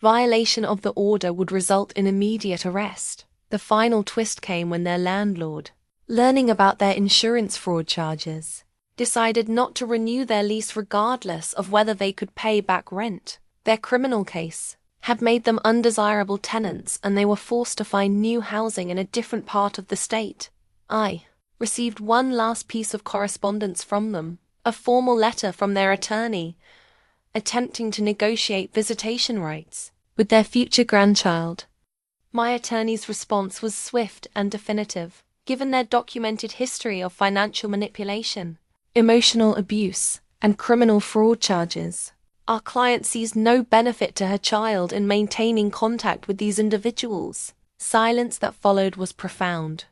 Speaker 1: Violation of the order would result in immediate arrest. The final twist came when their landlord, learning about their insurance fraud charges, decided not to renew their lease regardless of whether they could pay back rent. Their criminal case had made them undesirable tenants, and they were forced to find new housing in a different part of the state. I received one last piece of correspondence from them, a formal letter from their attorney, attempting to negotiate visitation rights with their future grandchild. My attorney's response was swift and definitive, given their documented history of financial manipulation, emotional abuse, and criminal fraud charges. Our client sees no benefit to her child in maintaining contact with these individuals. Silence that followed was profound.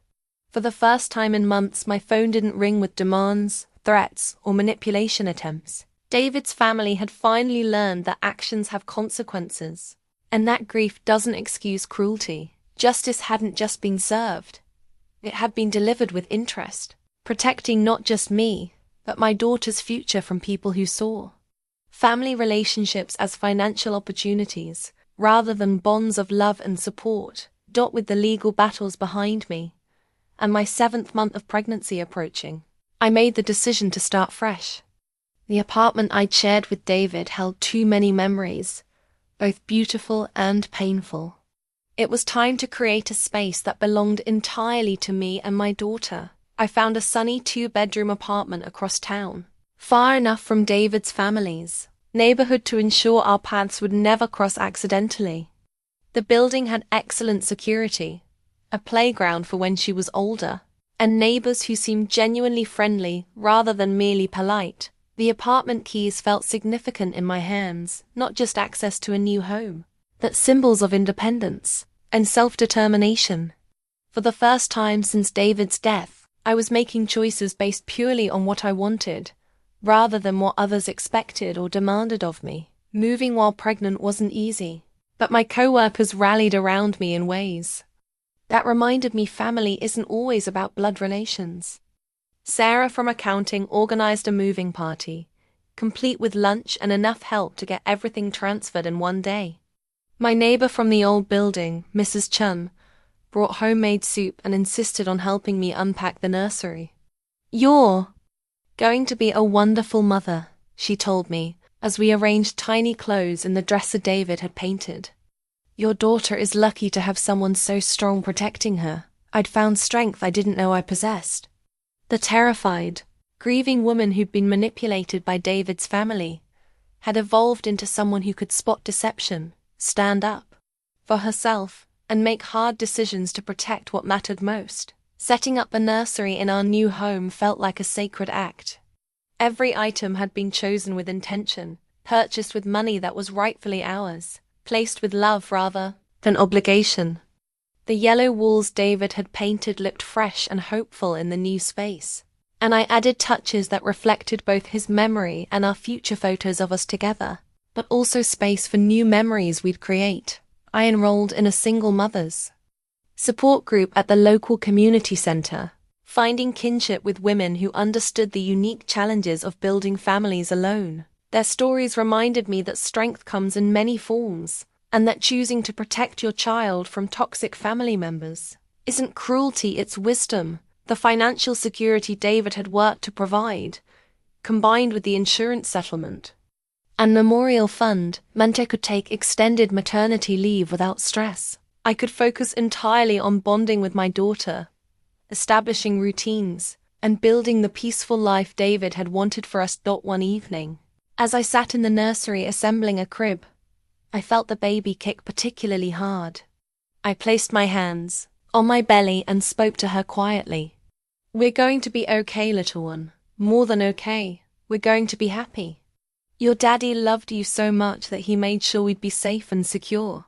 Speaker 1: For the first time in months, my phone didn't ring with demands, threats, or manipulation attempts. David's family had finally learned that actions have consequences, and that grief doesn't excuse cruelty. Justice hadn't just been served. It had been delivered with interest, protecting not just me, but my daughter's future from people who saw family relationships as financial opportunities, rather than bonds of love and support. With the legal battles behind me, and my 7th month of pregnancy approaching, I made the decision to start fresh. The apartment I'd shared with David held too many memories, both beautiful and painful. It was time to create a space that belonged entirely to me and my daughter. I found a sunny 2-bedroom apartment across town, far enough from David's family's neighborhood to ensure our paths would never cross accidentally. The building had excellent security, a playground for when she was older, and neighbors who seemed genuinely friendly rather than merely polite. The apartment keys felt significant in my hands, not just access to a new home, but symbols of independence and self-determination. For the first time since David's death, I was making choices based purely on what I wanted, rather than what others expected or demanded of me. Moving while pregnant wasn't easy, but my co-workers rallied around me in ways that reminded me family isn't always about blood relations. Sarah from accounting organized a moving party, complete with lunch and enough help to get everything transferred in one day. My neighbor from the old building, Mrs. Chun, brought homemade soup and insisted on helping me unpack the nursery. "You're going to be a wonderful mother," she told me, as we arranged tiny clothes in the dresser David had painted. "Your daughter is lucky to have someone so strong protecting her. I'd found strength I didn't know I possessed." The terrified, grieving woman who'd been manipulated by David's family had evolved into someone who could spot deception, stand up for herself, and make hard decisions to protect what mattered most. Setting up a nursery in our new home felt like a sacred act. Every item had been chosen with intention, purchased with money that was rightfully ours, placed with love rather than obligation. The yellow walls David had painted looked fresh and hopeful in the new space, and I added touches that reflected both his memory and our future photos of us together, but also space for new memories we'd create. I enrolled in a single mothers support group at the local community center, finding kinship with women who understood the unique challenges of building families alone. Their stories reminded me that strength comes in many forms, and that choosing to protect your child from toxic family members isn't cruelty, it's wisdom. The financial security David had worked to provide, combined with the insurance settlement and memorial fund, meant I could take extended maternity leave without stress. I could focus entirely on bonding with my daughter, establishing routines, and building the peaceful life David had wanted for us. One evening, as I sat in the nursery assembling a crib, I felt the baby kick particularly hard. I placed my hands on my belly and spoke to her quietly. "We're going to be okay, little one. More than okay. We're going to be happy. Your daddy loved you so much that he made sure we'd be safe and secure.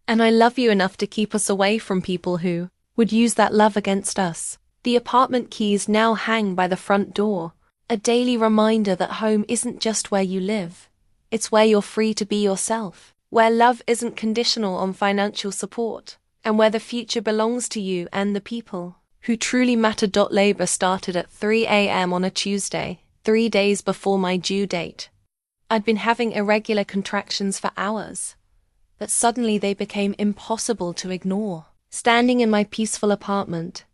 Speaker 1: And I love you enough to keep us away from people who would use that love against us." The apartment keys now hang by the front door, a daily reminder that home isn't just where you live. It's where you're free to be yourself, where love isn't conditional on financial support, and where the future belongs to you and the people who truly matter. Labor started at 3 a.m. on a Tuesday, 3 days before my due date. I'd been having irregular contractions for hours, but suddenly they became impossible to ignore. Standing in my peaceful apartment,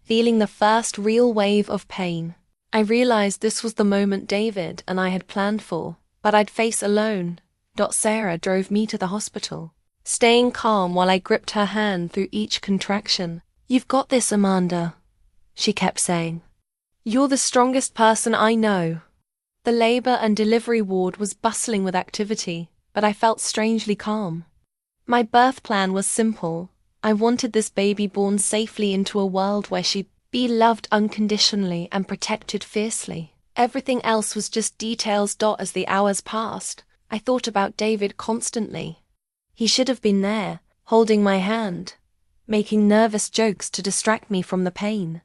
Speaker 1: feeling the first real wave of pain, I realized this was the moment David and I had planned for, but I'd face alone. Sarah drove me to the hospital, staying calm while I gripped her hand through each contraction. "You've got this, Amanda," she kept saying. "You're the strongest person I know." The labor and delivery ward was bustling with activity, but I felt strangely calm. My birth plan was simple: I wanted this baby born safely into a world where she'd be loved unconditionally and protected fiercely. Everything else was just details. As the hours passed, I thought about David constantly. He should have been there, holding my hand, making nervous jokes to distract me from the pain.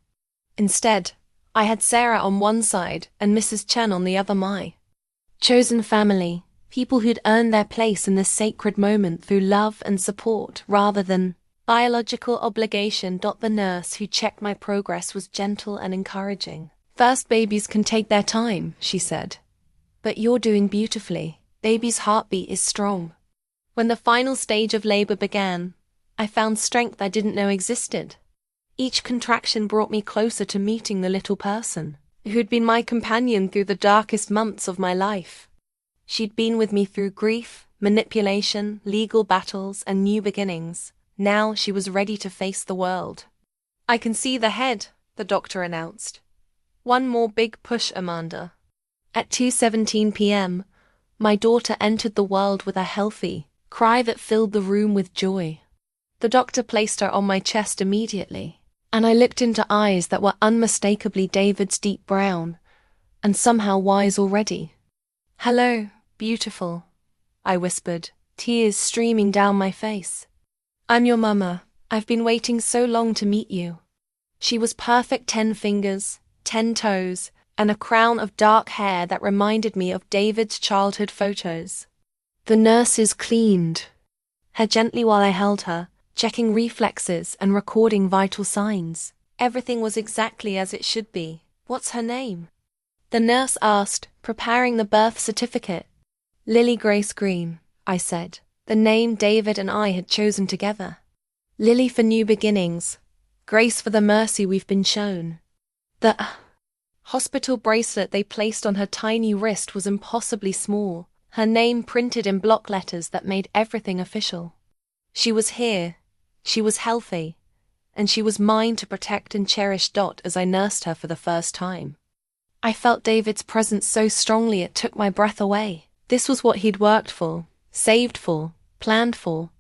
Speaker 1: Instead, I had Sarah on one side and Mrs. Chen on the other. My chosen family, people who'd earned their place in this sacred moment through love and support rather than biological obligation. The nurse who checked my progress was gentle and encouraging. First babies can take their time, she said. But you're doing beautifully. Baby's heartbeat is strong. When the final stage of labor began, I found strength I didn't know existed. Each contraction brought me closer to meeting the little person who'd been my companion through the darkest months of my life. She'd been with me through grief, manipulation, legal battles, and new beginnings. Now she was ready to face the world. I can see the head, the doctor announced. One more big push, Amanda. At 2:17 p.m., my daughter entered the world with a healthy cry that filled the room with joy. The doctor placed her on my chest immediately, and I looked into eyes that were unmistakably David's deep brown, and somehow wise already. "Hello, beautiful," I whispered, tears streaming down my face. "I'm your mama. I've been waiting so long to meet you." She was perfect, 10 fingers, 10 toes, and a crown of dark hair that reminded me of David's childhood photos. The nurses cleaned her gently while I held her, checking reflexes and recording vital signs. Everything was exactly as it should be. "What's her name?" the nurse asked, preparing the birth certificate. "Lily Grace Green," I said, the name David and I had chosen together. Lily for new beginnings, Grace for the mercy we've been shown. The hospital bracelet they placed on her tiny wrist was impossibly small, her name printed in block letters that made everything official. She was here, she was healthy, and she was mine to protect and cherish. As I nursed her for the first time, I felt David's presence so strongly it took my breath away. This was what he'd worked for, saved for, planned for.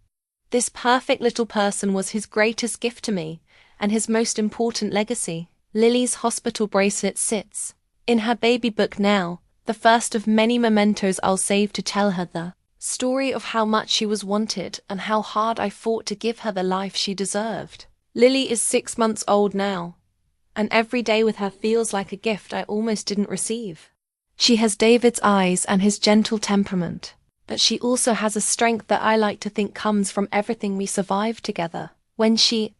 Speaker 1: This perfect little person was his greatest gift to me, and his most important legacy. Lily's hospital bracelet sits in her baby book now, the first of many mementos I'll save to tell her the story of how much she was wanted and how hard I fought to give her the life she deserved. Lily is 6 months old now, and every day with her feels like a gift I almost didn't receive. She has David's eyes and his gentle temperament, but she also has a strength that I like to think comes from everything we survived together. When she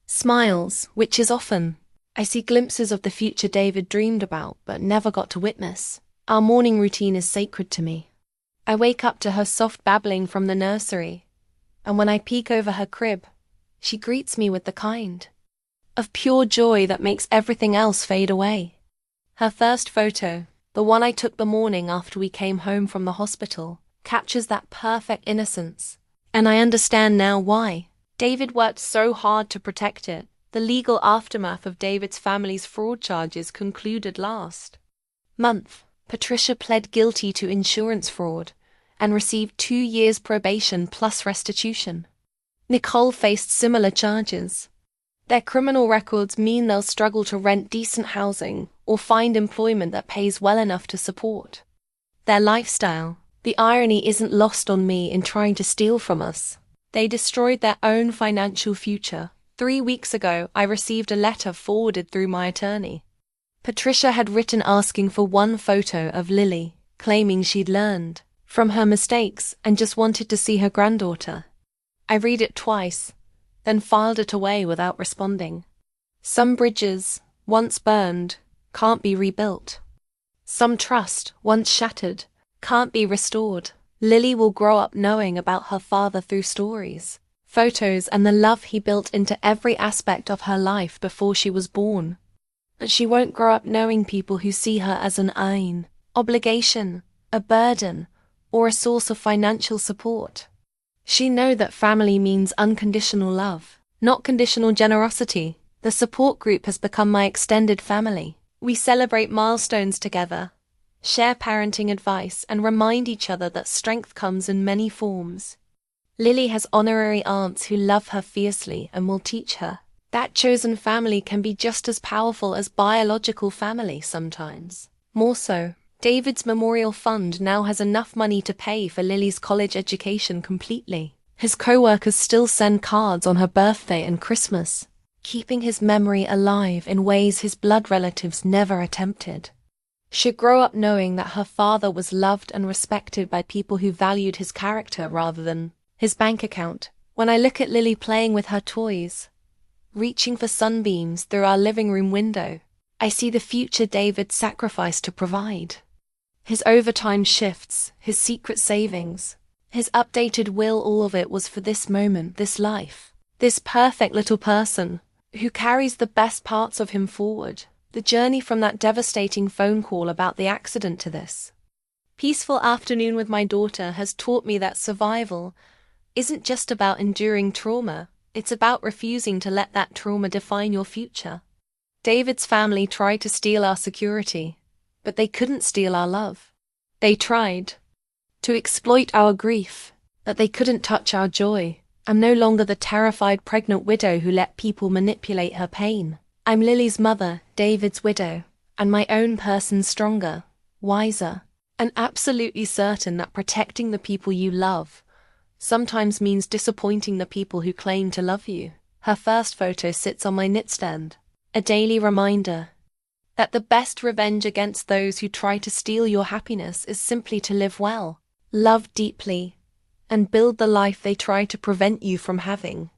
Speaker 1: smiles, which is often, I see glimpses of the future David dreamed about but never got to witness. Our morning routine is sacred to me. I wake up to her soft babbling from the nursery, and when I peek over her crib, she greets me with the kind of pure joy that makes everything else fade away. Her first photo, the one I took the morning after we came home from the hospital, captures that perfect innocence, and I understand now why David worked so hard to protect it. The legal aftermath of David's family's fraud charges concluded last month. Patricia pled guilty to insurance fraud and received 2 years probation plus restitution. Nicole faced similar charges. Their criminal records mean they'll struggle to rent decent housing or find employment that pays well enough to support their lifestyle. The irony isn't lost on me in trying to steal from us. They destroyed their own financial future. 3 weeks ago, I received a letter forwarded through my attorney. Patricia had written asking for one photo of Lily, claiming she'd learned from her mistakes and just wanted to see her granddaughter. I read it twice, then filed it away without responding. Some bridges, once burned, can't be rebuilt. Some trust, once shattered, can't be restored. Lily will grow up knowing about her father through stories, photos, and the love he built into every aspect of her life before she was born. But she won't grow up knowing people who see her as an obligation, a burden, or a source of financial support. She knows that family means unconditional love, not conditional generosity. The support group has become my extended family. We celebrate milestones together, share parenting advice, and remind each other that strength comes in many forms. Lily has honorary aunts who love her fiercely and will teach her. That chosen family can be just as powerful as biological family sometimes. More so, David's memorial fund now has enough money to pay for Lily's college education completely. His co-workers still send cards on her birthday and Christmas, keeping his memory alive in ways his blood relatives never attempted. She'll grow up knowing that her father was loved and respected by people who valued his character rather than his bank account. When I look at Lily playing with her toys, reaching for sunbeams through our living room window, I see the future David sacrificed to provide. His overtime shifts, his secret savings, his updated will, all of it was for this moment, this life. This perfect little person who carries the best parts of him forward. The journey from that devastating phone call about the accident to this peaceful afternoon with my daughter has taught me that survival isn't just about enduring trauma, it's about refusing to let that trauma define your future. David's family tried to steal our security, but they couldn't steal our love. They tried to exploit our grief, but they couldn't touch our joy. I'm no longer the terrified pregnant widow who let people manipulate her pain. I'm Lily's mother, David's widow, and my own person stronger, wiser, and absolutely certain that protecting the people you love sometimes means disappointing the people who claim to love you. Her first photo sits on my nightstand, a daily reminder that the best revenge against those who try to steal your happiness is simply to live well, love deeply, and build the life they try to prevent you from having.